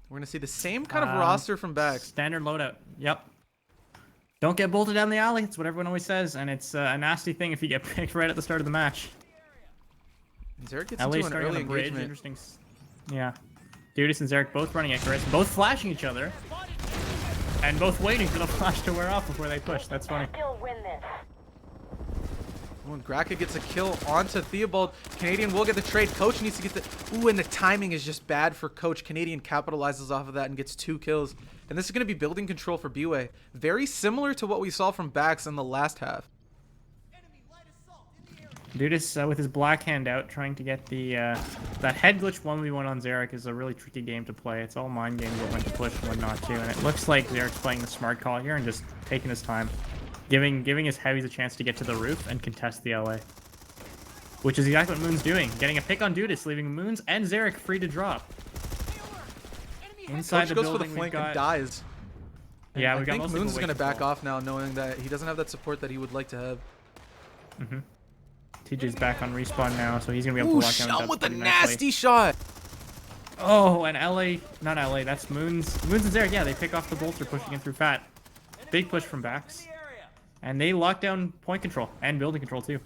We're going to see the same kind of roster from BAX. Standard loadout. Yep. Don't get bolted down the alley. It's what everyone always says, and it's a nasty thing if you get picked right at the start of the match. And Zarek gets LA into an starting early on the bridge. engagement. Interesting. Yeah. Dudas and Zarek both running at Chris, both flashing each other, and both waiting for the flash to wear off before they push. That's funny. Still win this. When Graka gets a kill onto Theobald, Canadian will get the trade. Coach needs to get the... Ooh, and the timing is just bad for Coach. Canadian capitalizes off of that and gets 2 kills. And this is going to be building control for BWAE. Very similar to what we saw from BAX in the last half. Dudas with his black hand out, trying to get the that head glitch 1v1 on Zarek is a really tricky game to play. It's all mind games of when to push and when not to, and it looks like Zarek's playing the smart call here and just taking his time, giving his heavies a chance to get to the roof and contest the LA, which is exactly what Moon's doing, getting a pick on Dudas, leaving Moons and Zarek free to drop. Inside the Coach goes building, for the flank and dies. Yeah, I think Moons is going to back off now, knowing that he doesn't have that support that he would like to have. TJ's back on respawn now, so he's gonna be able to lock down. Shot with a nasty shot. Oh, and not LA, that's Moons and Zarek. Yeah, they pick off the bolter, pushing in through Fat. Big push from BAX, and they lock down point control and building control too.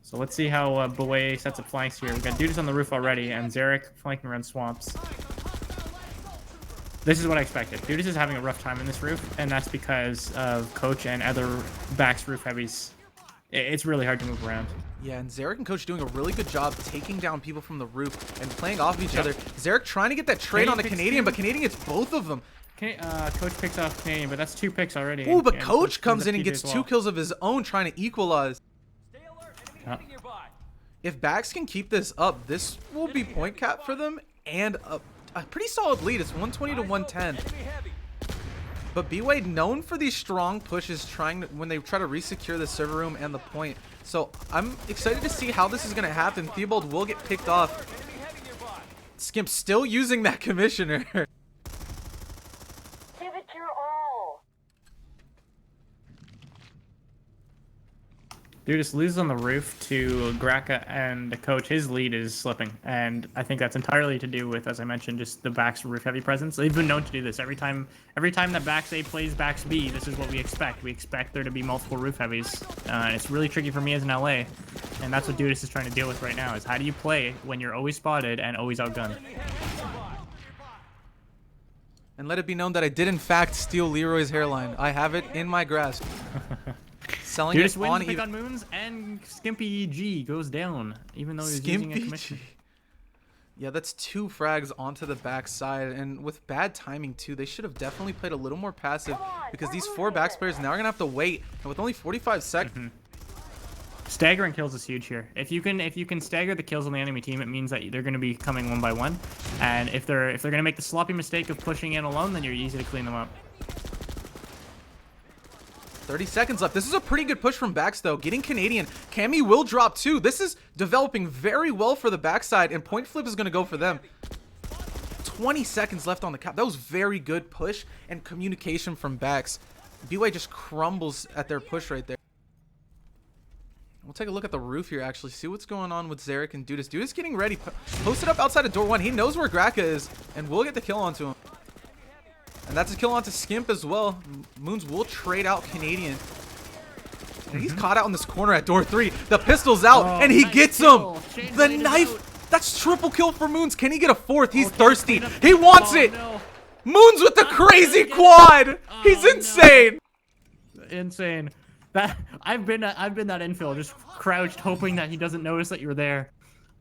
So let's see how BWAE sets up flanks here. We've got Dudas on the roof already, and Zarek flanking around swamps. This is what I expected. Dudas is having a rough time in this roof, and that's because of Coach and other BAX roof heavies. It's really hard to move around. Yeah, and Zarek and Coach doing a really good job taking down people from the roof and playing off of each other. Zarek trying to get that trade on the Canadian, but Canadian gets both of them. Coach picks off Canadian, but that's 2 picks already. Ooh, but Coach comes in and gets 2 kills of his own, trying to equalize. If BAX can keep this up, this will be point cap for them and a pretty solid lead. It's 120 to 110. But BWAE known for these strong pushes, when they try to resecure the server room and the point. So I'm excited to see how this is going to happen. Theobald will get picked off. Skimp still using that commissioner. Give it your all. Dudas loses on the roof to Graka and the Coach. His lead is slipping, and I think that's entirely to do with, as I mentioned, just the BAX roof heavy presence. They've been known to do this every time that BAX A plays BAX B. This is what we expect. We expect there to be multiple roof heavies, and it's really tricky for me as an LA, and that's what Dudas is trying to deal with right now. Is how do you play when you're always spotted and always outgunned? And let it be known that I did in fact steal Leroy's hairline. I have it in my grasp. Selling Dudas it wins on the pick on Moons, and Skimpy G goes down, even though he's using a commission. Yeah, that's 2 frags onto the backside, and with bad timing too. They should have definitely played a little more passive, because these 4 BAX players now are gonna have to wait, and with only 45 seconds. Staggering kills is huge here. If you can stagger the kills on the enemy team, it means that they're going to be coming 1 by 1, and if they're going to make the sloppy mistake of pushing in alone, then you're easy to clean them up. 30 seconds left. This is a pretty good push from BAX, though. Getting Canadian. Cammy will drop too. This is developing very well for the backside, and point flip is going to go for them. 20 seconds left on the cap. That was very good push and communication from BAX. BWAE just crumbles at their push right there. We'll take a look at the roof here, actually. See what's going on with Zarek and Dudas. Dudas getting ready. Posted up outside of door 1. He knows where Graka is, and we'll get the kill onto him. And that's a kill onto Skimp as well. Moons will trade out Canadian. And he's caught out in this corner at door 3. The pistol's out, and he gets him. The knife. That's triple kill for Moons. Can he get a 4th? He's thirsty. He wants it. No. Moons with the crazy quad. He's insane. Insane. That I've been that infill, just crouched, hoping that he doesn't notice that you're there.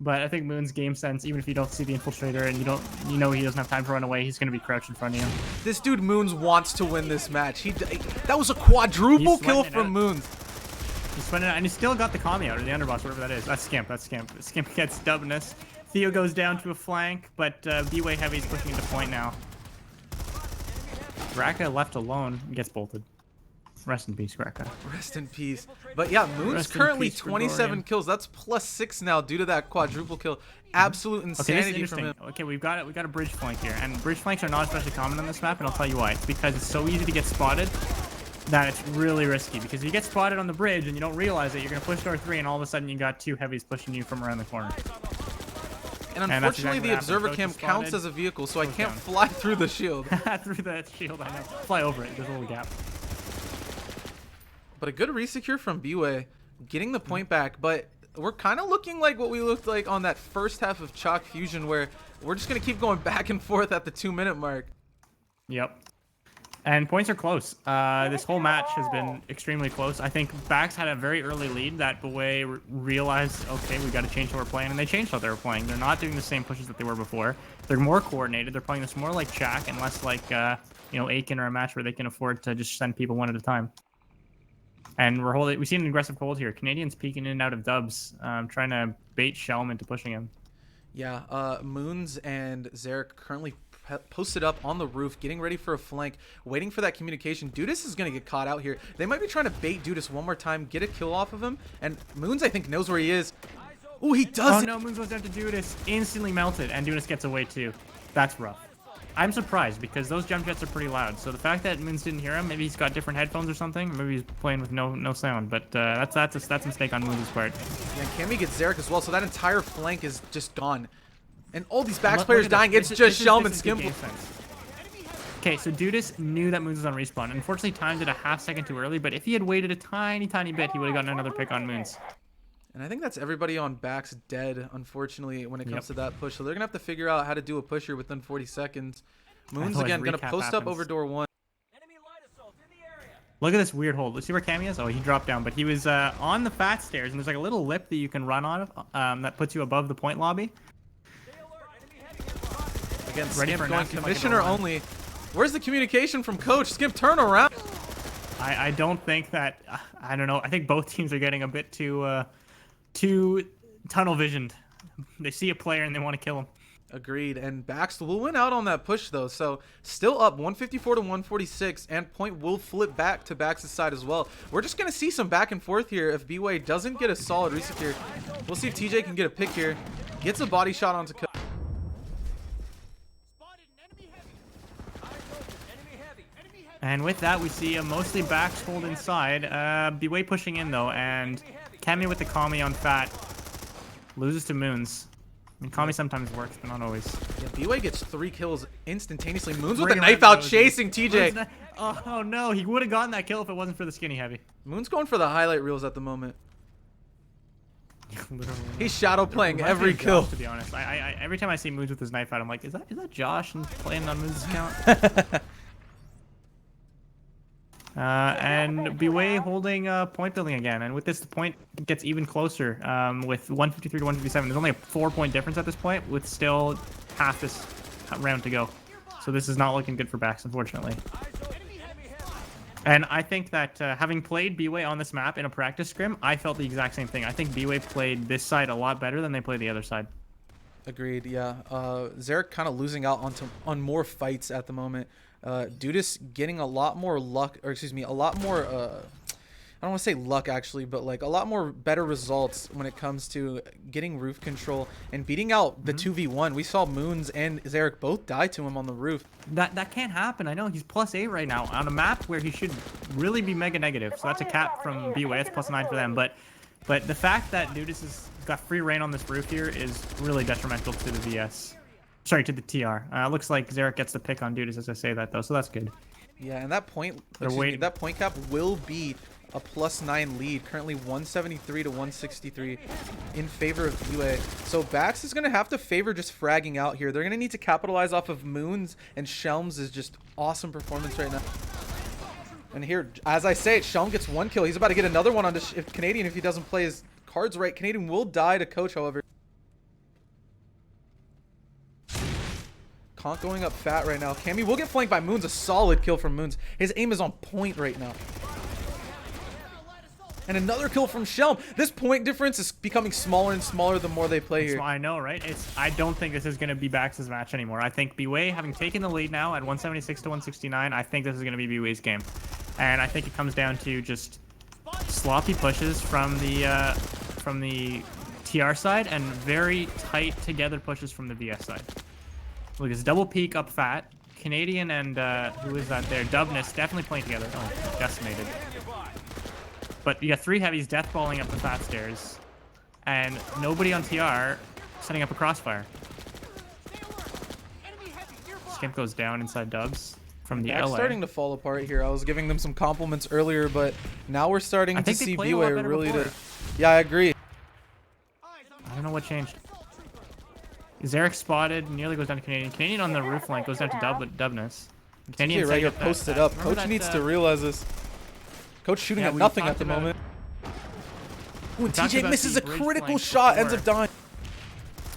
But I think Moon's game sense, even if you don't see the infiltrator and you know he doesn't have time to run away, he's gonna be crouched in front of you. This dude Moons wants to win this match. That was a quadruple kill from Moons. He's sweating it, and he still got the commie out, or the underboss, whatever that is. That's Skimp. Skimp gets dubness. Theo goes down to a flank, but BWAE Heavy's pushing into point now. Raka left alone gets bolted. Rest in peace, Raka. Rest in peace. But yeah, Moon's currently 27 kills. That's +6 now due to that quadruple kill. Absolute insanity from him. Okay, we got a bridge flank here, and bridge flanks are not especially common on this map, and I'll tell you why. It's because it's so easy to get spotted that it's really risky. Because if you get spotted on the bridge and you don't realize it, you're gonna push door 3, and all of a sudden you got 2 heavies pushing you from around the corner. And unfortunately, the observer cam counts as a vehicle, so I can't fly through the shield. Through that shield, I know. Fly over it. There's a little gap. But a good resecure from BWAE, getting the point back. But we're kind of looking like what we looked like on that first half of Chalk Fusion, where we're just going to keep going back and forth at the 2-minute mark. Yep. And points are close. This whole match has been extremely close. I think BAX had a very early lead that BWAE realized, okay, we got to change how we're playing, and they changed how they were playing. They're not doing the same pushes that they were before. They're more coordinated. They're playing this more like Chak and less like, Aiken or a match where they can afford to just send people one at a time. And we've seen an aggressive hold here. Canadians peeking in and out of dubs, trying to bait Shelm into pushing him. Yeah, Moons and Zarek currently posted up on the roof, getting ready for a flank, waiting for that communication. Dudas is going to get caught out here. They might be trying to bait Dudas one more time, get a kill off of him. And Moons, I think, knows where he is. Ooh, he does. Oh, no, Moons goes down to Dudas. Instantly melted, and Dudas gets away, too. That's rough. I'm surprised, because those jump jets are pretty loud. So the fact that Moons didn't hear him, maybe he's got different headphones or something. Maybe he's playing with no sound. But that's a mistake on Moons' part. Yeah, Cammy gets Zarek as well, so that entire flank is just gone. And all these BAX players dying, it's just Shelm and Skimp. Okay, so Dudas knew that Moons was on respawn. Unfortunately, timed it a half second too early, but if he had waited a tiny bit, he would have gotten another pick on Moons. And I think that's everybody on BAX dead, unfortunately, when it comes to that push. So they're going to have to figure out how to do a push here within 40 seconds. Moons, again, going to post up over door 1. Look at this weird hold. Let's see where Cammy is. Oh, he dropped down, but he was on the fat stairs, and there's like a little lip that you can run on that puts you above the point lobby. Again, Skimp going commissioner only. Where's the communication from coach? Skimp, turn around. I don't think that, I don't know. I think both teams are getting a bit too tunnel visioned. They see a player and they want to kill him. Agreed. And BAX will win out on that push, though. So still up 154 to 146, and point will flip back to BAX's side as well. We're just going to see some back and forth here. If BWAE doesn't get a solid resecure, we'll see if TJ can get a pick here. Gets a body shot onto coach. And with that, we see a mostly BAX hold inside. BWAE pushing in, though, and Cammy with the commie on Fat loses to Moons. I mean, commie sometimes works, but not always. Yeah, BWAE gets 3 kills instantaneously. Moons with a knife out chasing TJ. Oh, no, he would have gotten that kill if it wasn't for the skinny heavy. Moons going for the highlight reels at the moment. He's shadow playing every kill. Josh, to be honest, I every time I see Moons with his knife out, I'm like, is that Josh and playing on Moons' account? And BWAE holding point building again, and with this, the point gets even closer with 153 to 157. There's only a 4-point difference at this point, with still half this round to go. So this is not looking good for BAX, unfortunately. And I think that having played BWAE on this map in a practice scrim, I felt the exact same thing. I think BWAE played this side a lot better than they played the other side. Agreed, yeah. Zarek kind of losing out on more fights at the moment. Dudas getting a lot more luck, or excuse me, a lot more, I don't want to say luck actually, but like a lot more better results when it comes to getting roof control and beating out the 2v1. We saw Moons and Zarek both die to him on the roof. That can't happen. I know he's +8 right now on a map where he should really be mega negative. So that's a cap from BWAE. It's +9 for them. But the fact that Dudas has got free reign on this roof here is really detrimental to the VS. Sorry, to the TR. Looks like Zarek gets the pick on Dudas as I say that, though, so that's good. Yeah, and that point cap will be a +9 lead, currently 173 to 163 in favor of BWAE. So BAX is going to have to favor just fragging out here. They're going to need to capitalize off of Moons and Shelm's is just awesome performance right now. And here, as I say it, Shelm gets 1 kill. He's about to get another one on Canadian if he doesn't play his cards right. Canadian will die to coach, however. Conk going up fat right now. Cammy will get flanked by Moons. A solid kill from Moons. His aim is on point right now. And another kill from Shelm. This point difference is becoming smaller and smaller the more they play here. I know, right? I don't think this is going to be BAX's match anymore. I think BWAE, having taken the lead now at 176 to 169, I think this is going to be BWAE's game. And I think it comes down to just sloppy pushes from the TR side and very tight together pushes from the VS side. Look, it's double peek up fat. Canadian and who is that there? Dubness definitely playing together. Oh, decimated. But you got 3 heavies deathballing up the fat stairs, and nobody on TR setting up a crossfire. Skimp goes down inside Dubs from the BAX LA. starting to fall apart here. I was giving them some compliments earlier, but now we're starting to see BWAE really. Yeah, I agree. I don't know what changed. Zarek spotted, nearly goes down to Canadian. Canadian on the roof flank goes down to Dubness. Canadian right here posted up. Coach needs to realize this. Coach shooting at nothing at the moment. Ooh, and TJ misses a critical shot, ends up dying.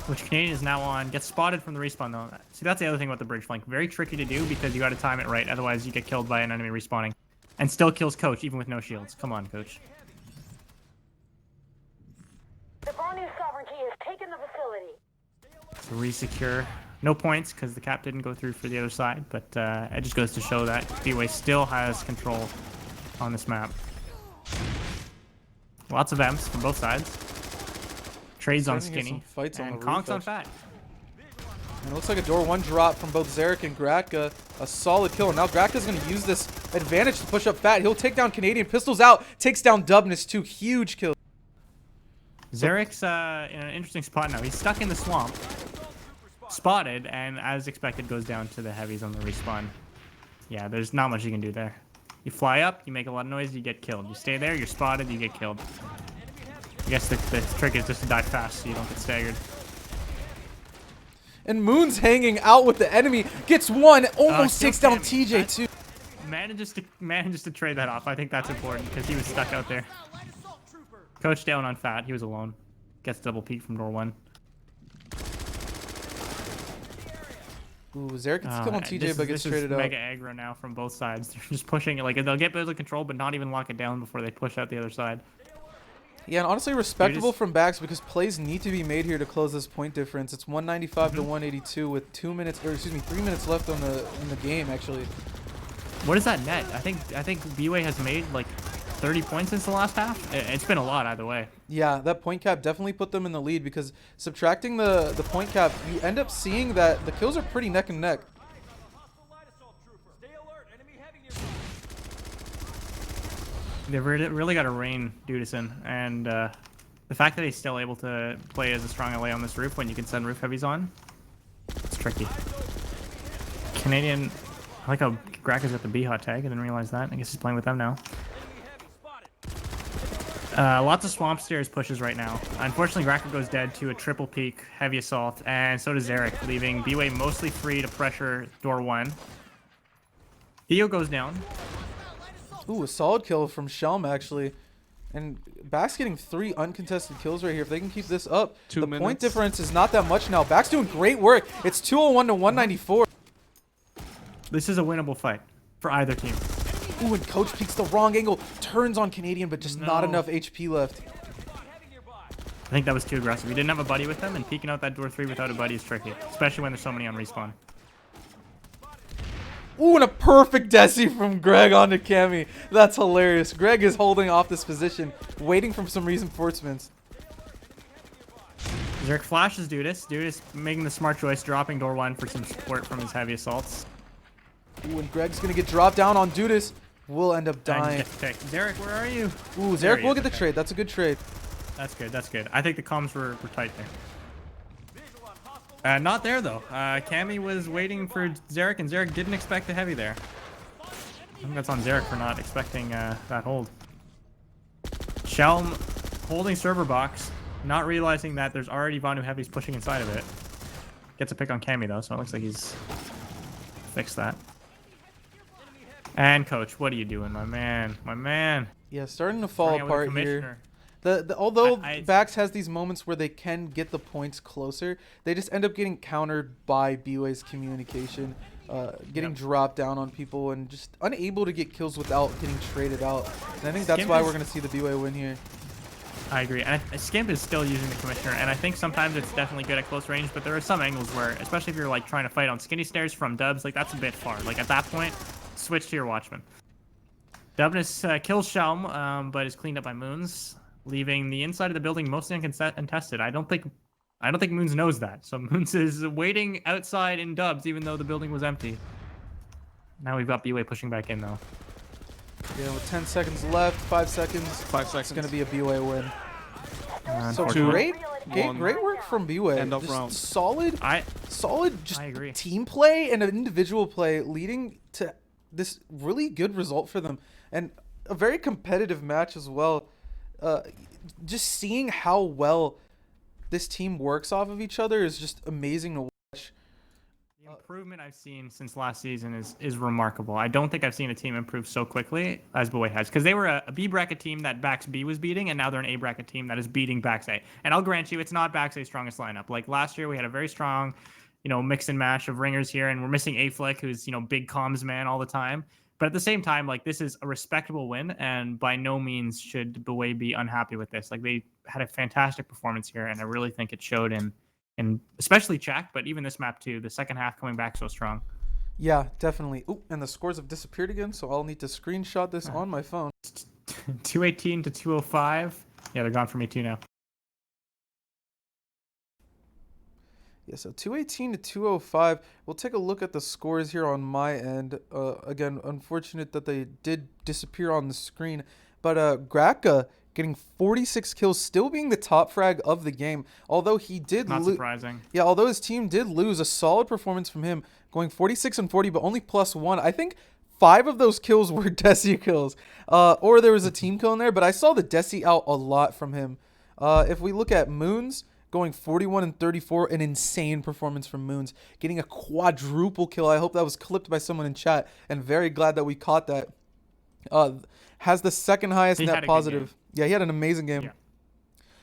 Which Canadian is now on. Gets spotted from the respawn though. See, that's the other thing about the bridge flank. Very tricky to do because you got to time it right. Otherwise, you get killed by an enemy respawning. And still kills Coach, even with no shields. Come on, Coach. The Banu sovereignty has taken the facility. So resecure. No points because the cap didn't go through for the other side. But it just goes to show that BWAE still has control on this map. Lots of M's from both sides. Trades on Skinny. Fights and on the Conk's roof, on Fat. And it looks like a door 1 drop from both Zarek and Gratka. A solid kill. And now Gratka's going to use this advantage to push up Fat. He'll take down Canadian. Pistols out. Takes down Dubness. 2 huge kills. Zarek's in an interesting spot now. He's stuck in the swamp. Spotted, and as expected, goes down to the heavies on the respawn. Yeah, there's not much you can do there. You fly up, you make a lot of noise, you get killed. You stay there, you're spotted, you get killed. I guess the trick is just to die fast so you don't get staggered. And Moon's hanging out with the enemy. Gets one, almost takes down TJ too. Manages to trade that off. I think that's important because he was stuck out there. Coach down on Fat, he was alone. Gets double peek from door 1. Ooh, Zarek gets killed on TJ, but gets traded out. Mega aggro now from both sides. They're just pushing it. Like, they'll get bit of control, but not even lock it down before they push out the other side. Yeah, and honestly respectable from BAX because plays need to be made here to close this point difference. It's 195 to 182 with 3 minutes left on in the game actually. What is that net? I think BWAE has made like 30 points since the last half. It's been a lot either way. Yeah, that point cap definitely put them in the lead because subtracting the point cap, you end up seeing that the kills are pretty neck and neck. They've really got to rein Dudison, and the fact that he's still able to play as a strong LA on this roof when you can send roof heavies on, it's tricky. Canadian, I like how Graka's got the B-hot tag. I didn't realize that. I guess he's playing with them now. Lots of swamp stairs pushes right now. Unfortunately, Graka goes dead to a triple peak heavy assault, and so does Zarek, leaving BWAE mostly free to pressure door 1. Theo goes down. Ooh, a solid kill from Shelm actually. And BAX getting 3 uncontested kills right here. If they can keep this up, the point difference is not that much now. BAX doing great work. It's 201 to 194. This is a winnable fight for either team. Ooh, and Coach peeks the wrong angle. Turns on Canadian, but just not enough HP left. I think that was too aggressive. He didn't have a buddy with him, and peeking out that door 3 without a buddy is tricky, especially when there's so many on respawn. Ooh, and a perfect Desi from Greg onto Cammy. That's hilarious. Greg is holding off this position, waiting for some reinforcements. Zarek flashes Dudis. Dudis making the smart choice, dropping door 1 for some support from his heavy assaults. Ooh, and Greg's going to get dropped down on Dudis. Will end up dying. Zarek, where are you? Ooh, Zarek will get the trade. That's a good trade. That's good. That's good. I think the comms were tight there. Not there, though. Cammy was waiting for Zarek, and Zarek didn't expect the heavy there. I think that's on Zarek for not expecting that hold. Shelm holding server box, not realizing that there's already Vanu heavies pushing inside of it. Gets a pick on Cammy, though, so it looks like he's fixed that. And Coach, what are you doing, my man? My man. Yeah, starting to fall apart here. Although I- BAX has these moments where they can get the points closer, they just end up getting countered by BWAE's communication, getting dropped down on people, and just unable to get kills without getting traded out. And I think that's Skimp why is- we're going to see the BWAE win here. I agree. And Skimp is still using the Commissioner, and I think sometimes it's definitely good at close range, but there are some angles where, especially if you're like trying to fight on skinny stairs from Dubs, like that's a bit far. Like at that point, switch to your Watchman. Dubness kills Shelm, but is cleaned up by Moons, leaving the inside of the building mostly untested. I don't think Moons knows that. So Moons is waiting outside in Dubs, even though the building was empty. Now we've got BWAE pushing back in though. Yeah, with 10 seconds left, 5 seconds, 5 seconds. it's going to be a BWAE win. So Unfortunately. great work from BWAE. End of Just round. solid just I agree. team play and an individual play leading to this really good result for them, and a very competitive match as well. Just seeing how well this team works off of each other is just amazing to watch. The improvement I've seen since last season is remarkable. I don't think I've seen a team improve so quickly as BWAE has, because they were a B bracket team that BAX B was beating, and now they're an A bracket team that is beating BAX A. And I'll grant you, it's not BAX A's strongest lineup. Like last year, we had a very strong, mix and match of ringers here, and we're missing A-Flick, who's big comms man all the time. But at the same time, like this is a respectable win, and by no means should BWAE be unhappy with this. Like they had a fantastic performance here, and I really think it showed in especially Czech, but even this map too. The second half coming back so strong. Yeah, definitely. Ooh, and the scores have disappeared again, so I'll need to screenshot this on my phone. 218 to 205. Yeah, they're gone for me too now. Yeah, so 218 to 205. We'll take a look at the scores here on my end. Again, unfortunate that they did disappear on the screen. But Graka getting 46 kills, still being the top frag of the game. Although he did Not surprising. Yeah, although his team did lose, a solid performance from him, going 46 and 40, but only +1. I think 5 of those kills were Desi kills. Or there was a team kill in there, but I saw the Desi out a lot from him. If we look at Moons, going 41 and 34, an insane performance from Moons, getting a quadruple kill. I hope that was clipped by someone in chat, and very glad that we caught that. Has the second highest He had net a good positive. game. Yeah, he had an amazing game. Yeah.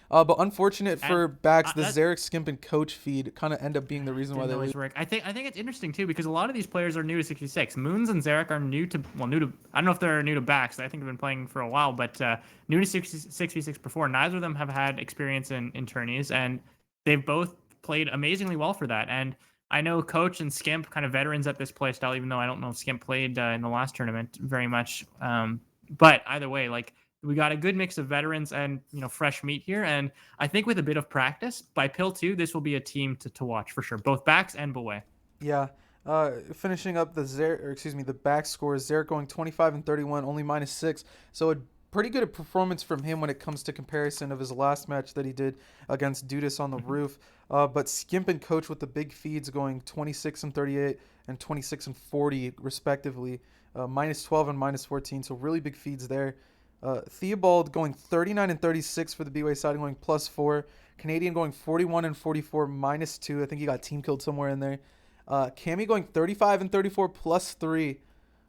But unfortunate for BAX, the that- Zarek, Skimp, and Coach feed kind of end up being the reason why Didn't they always lose. work. I think it's interesting too, because a lot of these players are new to 66. Moons and Zarek are new to I don't know if they're new to BAX. I think they've been playing for a while, but new to 6v6 before. Neither of them have had experience in tourneys, and they've both played amazingly well for that. And I know Coach and Skimp, kind of veterans at this play style, even though I don't know if Skimp played in the last tournament very much. But either way, like we got a good mix of veterans and fresh meat here, and I think with a bit of practice by PIL 2, this will be a team to watch for sure, both BAX and BWAE. Yeah. Finishing up the back scores, Zarek going 25 and 31, only -6. So a pretty good performance from him when it comes to comparison of his last match that he did against Dudis on the roof. But Skimp and Coach with the big feeds going 26 and 38 and 26 and 40 respectively, -12 and -14. So really big feeds there. Theobald going 39 and 36 for the BWAE side, going +4. Canadian going 41 and 44, -2. I think he got team killed somewhere in there. Cammy going 35 and 34, +3.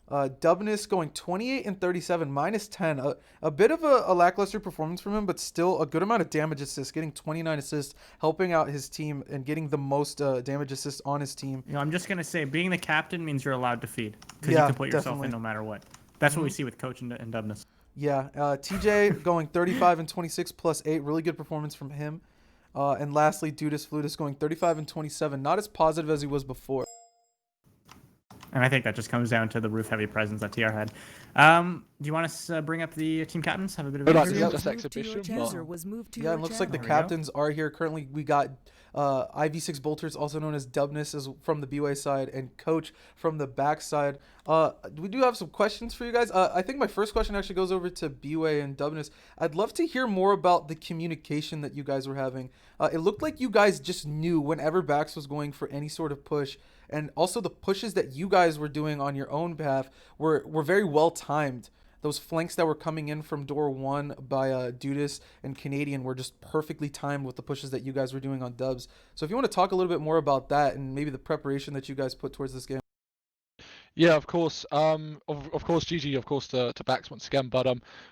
Dubness going 28 and 37, -10. A bit of a lackluster performance from him, but still a good amount of damage assists, getting 29 assists, helping out his team and getting the most damage assists on his team. I'm just gonna say, being the captain means you're allowed to feed, because Yeah, you can put yourself definitely. in no matter what. That's what we see with Coach and Dubness. Yeah, TJ going 35 and 26, +8. Really good performance from him. And lastly, Dudis Flutus going 35 and 27. Not as positive as he was before. And I think that just comes down to the roof heavy presence that TR had. Do you want us to bring up the team captains? Have a bit of an Yeah, Just exhibition. Yeah, it looks like the There we go. captains are here. Currently, we got IV6 Bolters, also known as Dubness, is from the BWAE side, and Coach from the back side. We do have some questions for you guys. I think my first question actually goes over to BWAE and Dubness. I'd love to hear more about the communication that you guys were having. It looked like you guys just knew whenever BAX was going for any sort of push, and also the pushes that you guys were doing on your own behalf were very well timed. Those flanks that were coming in from door 1 by Dudis and Canadian were just perfectly timed with the pushes that you guys were doing on Dubs. So if you want to talk a little bit more about that and maybe the preparation that you guys put towards this game. Yeah, of course. Of course, GG, of course, to BAX once again. But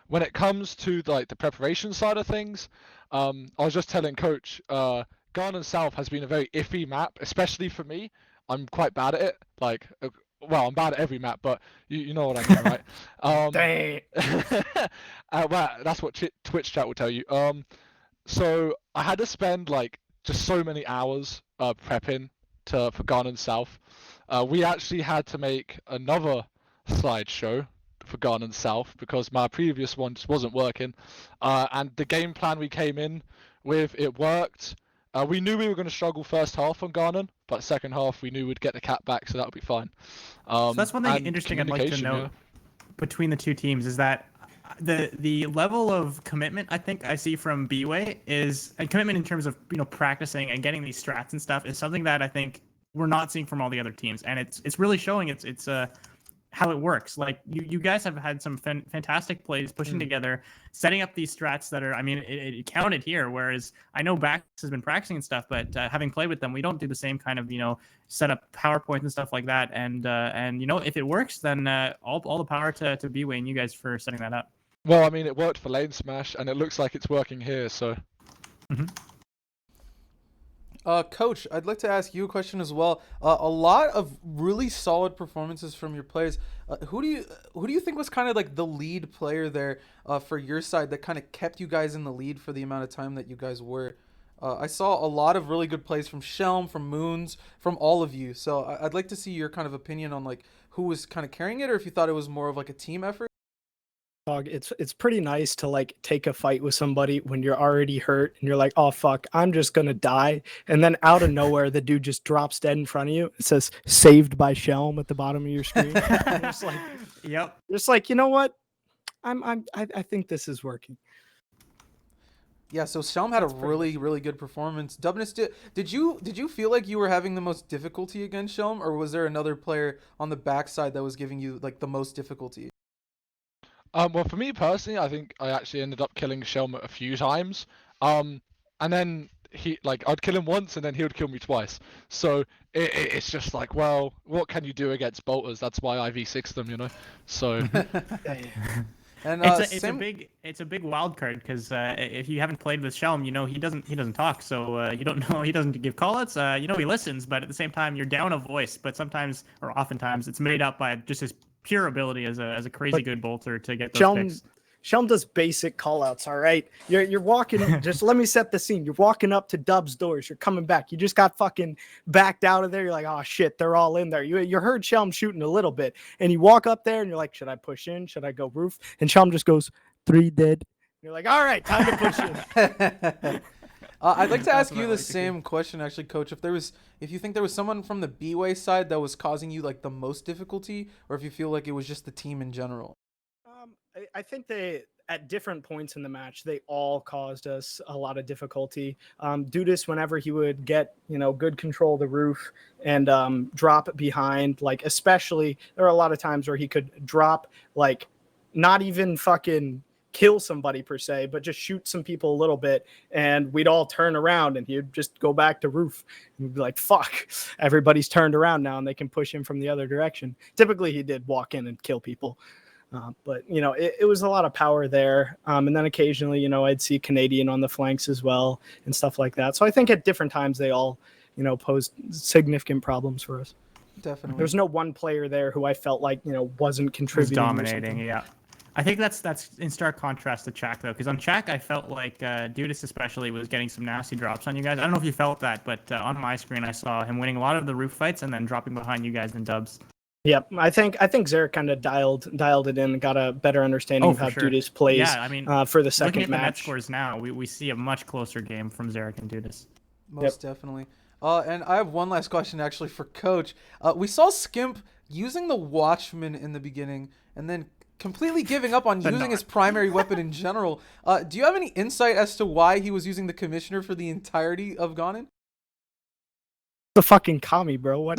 when it comes to like the preparation side of things, I was just telling Coach, Garden South has been a very iffy map, especially for me. I'm quite bad at it. Like, well, I'm bad at every map, but you know what I mean, right? Dang. Well, that's what Twitch chat will tell you. So I had to spend like just so many hours prepping for Garden South. We actually had to make another slideshow for Garden South because my previous one just wasn't working. And the game plan we came in with, it worked. We knew we were going to struggle first half on Garden, but second half we knew we'd get the cat back, so that would be fine. So that's one thing And interesting I'd like to communication, note between the two teams is that the level of commitment I think I see from BWAE is, and commitment in terms of practicing and getting these strats and stuff, is something that I think we're not seeing from all the other teams, and it's really showing it's how it works. Like you guys have had some fantastic plays pushing together, setting up these strats that are, I mean, it counted here. Whereas I know BAX has been practicing and stuff, but having played with them, we don't do the same kind of set up PowerPoint and stuff like that. And if it works, then all the power to BWAE and you guys for setting that up. Well, I mean, it worked for Lane Smash, and it looks like it's working here. So. Coach, I'd like to ask you a question as well. A lot of really solid performances from your players. Who do you think was kind of like the lead player there for your side that kind of kept you guys in the lead for the amount of time that you guys were? I saw a lot of really good plays from Shelm, from Moons, from all of you. So I'd like to see your kind of opinion on like who was kind of carrying it, or if you thought it was more of like a team effort. It's pretty nice to like take a fight with somebody when you're already hurt and you're like, oh fuck, I'm just gonna die, and then out of nowhere the dude just drops dead in front of you. It says "saved by Shelm" at the bottom of your screen. And it's like, yep. It's like, you know what? I think this is working. Yeah, so Shelm had a really good performance. Dubness, did you feel like you were having the most difficulty against Shelm, or was there another player on the backside that was giving you like the most difficulty? Well, for me personally, I think I actually ended up killing Shelm a few times. And then I'd kill him once, and then he would kill me twice. So it's just like, well, what can you do against bolters? That's why I V6 them, So. And it's a big wild card because if you haven't played with Shelm, he doesn't talk, so you don't know, he doesn't give callouts. He listens, but at the same time you're down a voice. But sometimes, or oftentimes, it's made up by just his pure ability as a crazy good bolter to get those picks. Shelm does basic callouts, all right? You're walking, just let me set the scene. You're walking up to Dub's doors. You're coming back. You just got fucking backed out of there. You're like, oh shit, they're all in there. You heard Shelm shooting a little bit, and you walk up there and you're like, should I push in? Should I go roof? And Shelm just goes, 3 dead. You're like, all right, time to push in. I'd like to ask you the same question, actually, Coach. If you think there was someone from the BWAE side that was causing you like the most difficulty, or if you feel like it was just the team in general. I think they, at different points in the match, they all caused us a lot of difficulty. Dudas, whenever he would get, good control of the roof and drop behind, like especially there are a lot of times where he could drop, like not even fucking kill somebody per se, but just shoot some people a little bit, and we'd all turn around and he'd just go back to roof and we'd be like, fuck, everybody's turned around now and they can push him from the other direction. Typically he did walk in and kill people. But it was a lot of power there, and then occasionally I'd see Canadian on the flanks as well and stuff like that. So I think at different times they all posed significant problems for us. Definitely, there's no one player there who I felt like wasn't contributing, dominating. Yeah, I think that's in stark contrast to Chak though, because on Chak I felt like Dudas especially was getting some nasty drops on you guys. I don't know if you felt that, but on my screen I saw him winning a lot of the roof fights and then dropping behind you guys in dubs. Yep, I think Zarek kind of dialed it in and got a better understanding of how Dudas plays. Yeah, I mean, for the second looking at match. the net scores now, we see a much closer game from Zarek and Dudas. Most definitely. And I have one last question actually for Coach. We saw Skimp using the Watchman in the beginning, and then completely giving up on using his primary weapon in general. Do you have any insight as to why he was using the Commissioner for the entirety of Ganon? The fucking commie, bro. What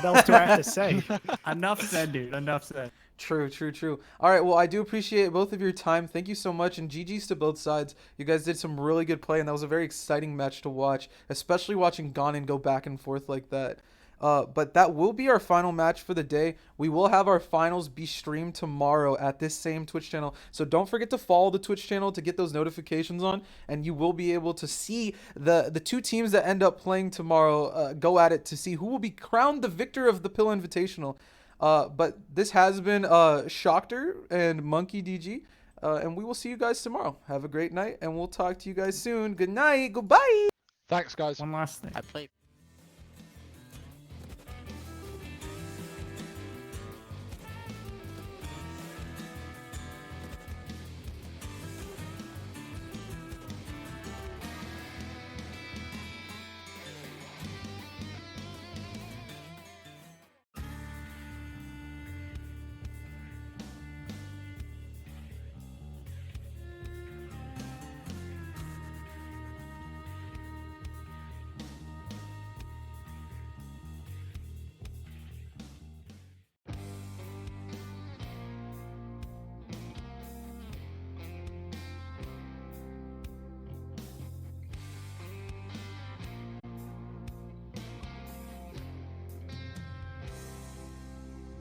else do I have to say? Enough said, dude. Enough said. True. All right, well, I do appreciate both of your time. Thank you so much, and GG's to both sides. You guys did some really good play, and that was a very exciting match to watch, especially watching Ganon go back and forth like that. But that will be our final match for the day. We will have our finals be streamed tomorrow at this same Twitch channel. So don't forget to follow the Twitch channel to get those notifications on, and you will be able to see the two teams that end up playing tomorrow go at it to see who will be crowned the victor of the PIL Invitational. But this has been Shockter and Monkey DG, and we will see you guys tomorrow. Have a great night, and we'll talk to you guys soon. Good night. Goodbye. Thanks, guys. One last thing. I played.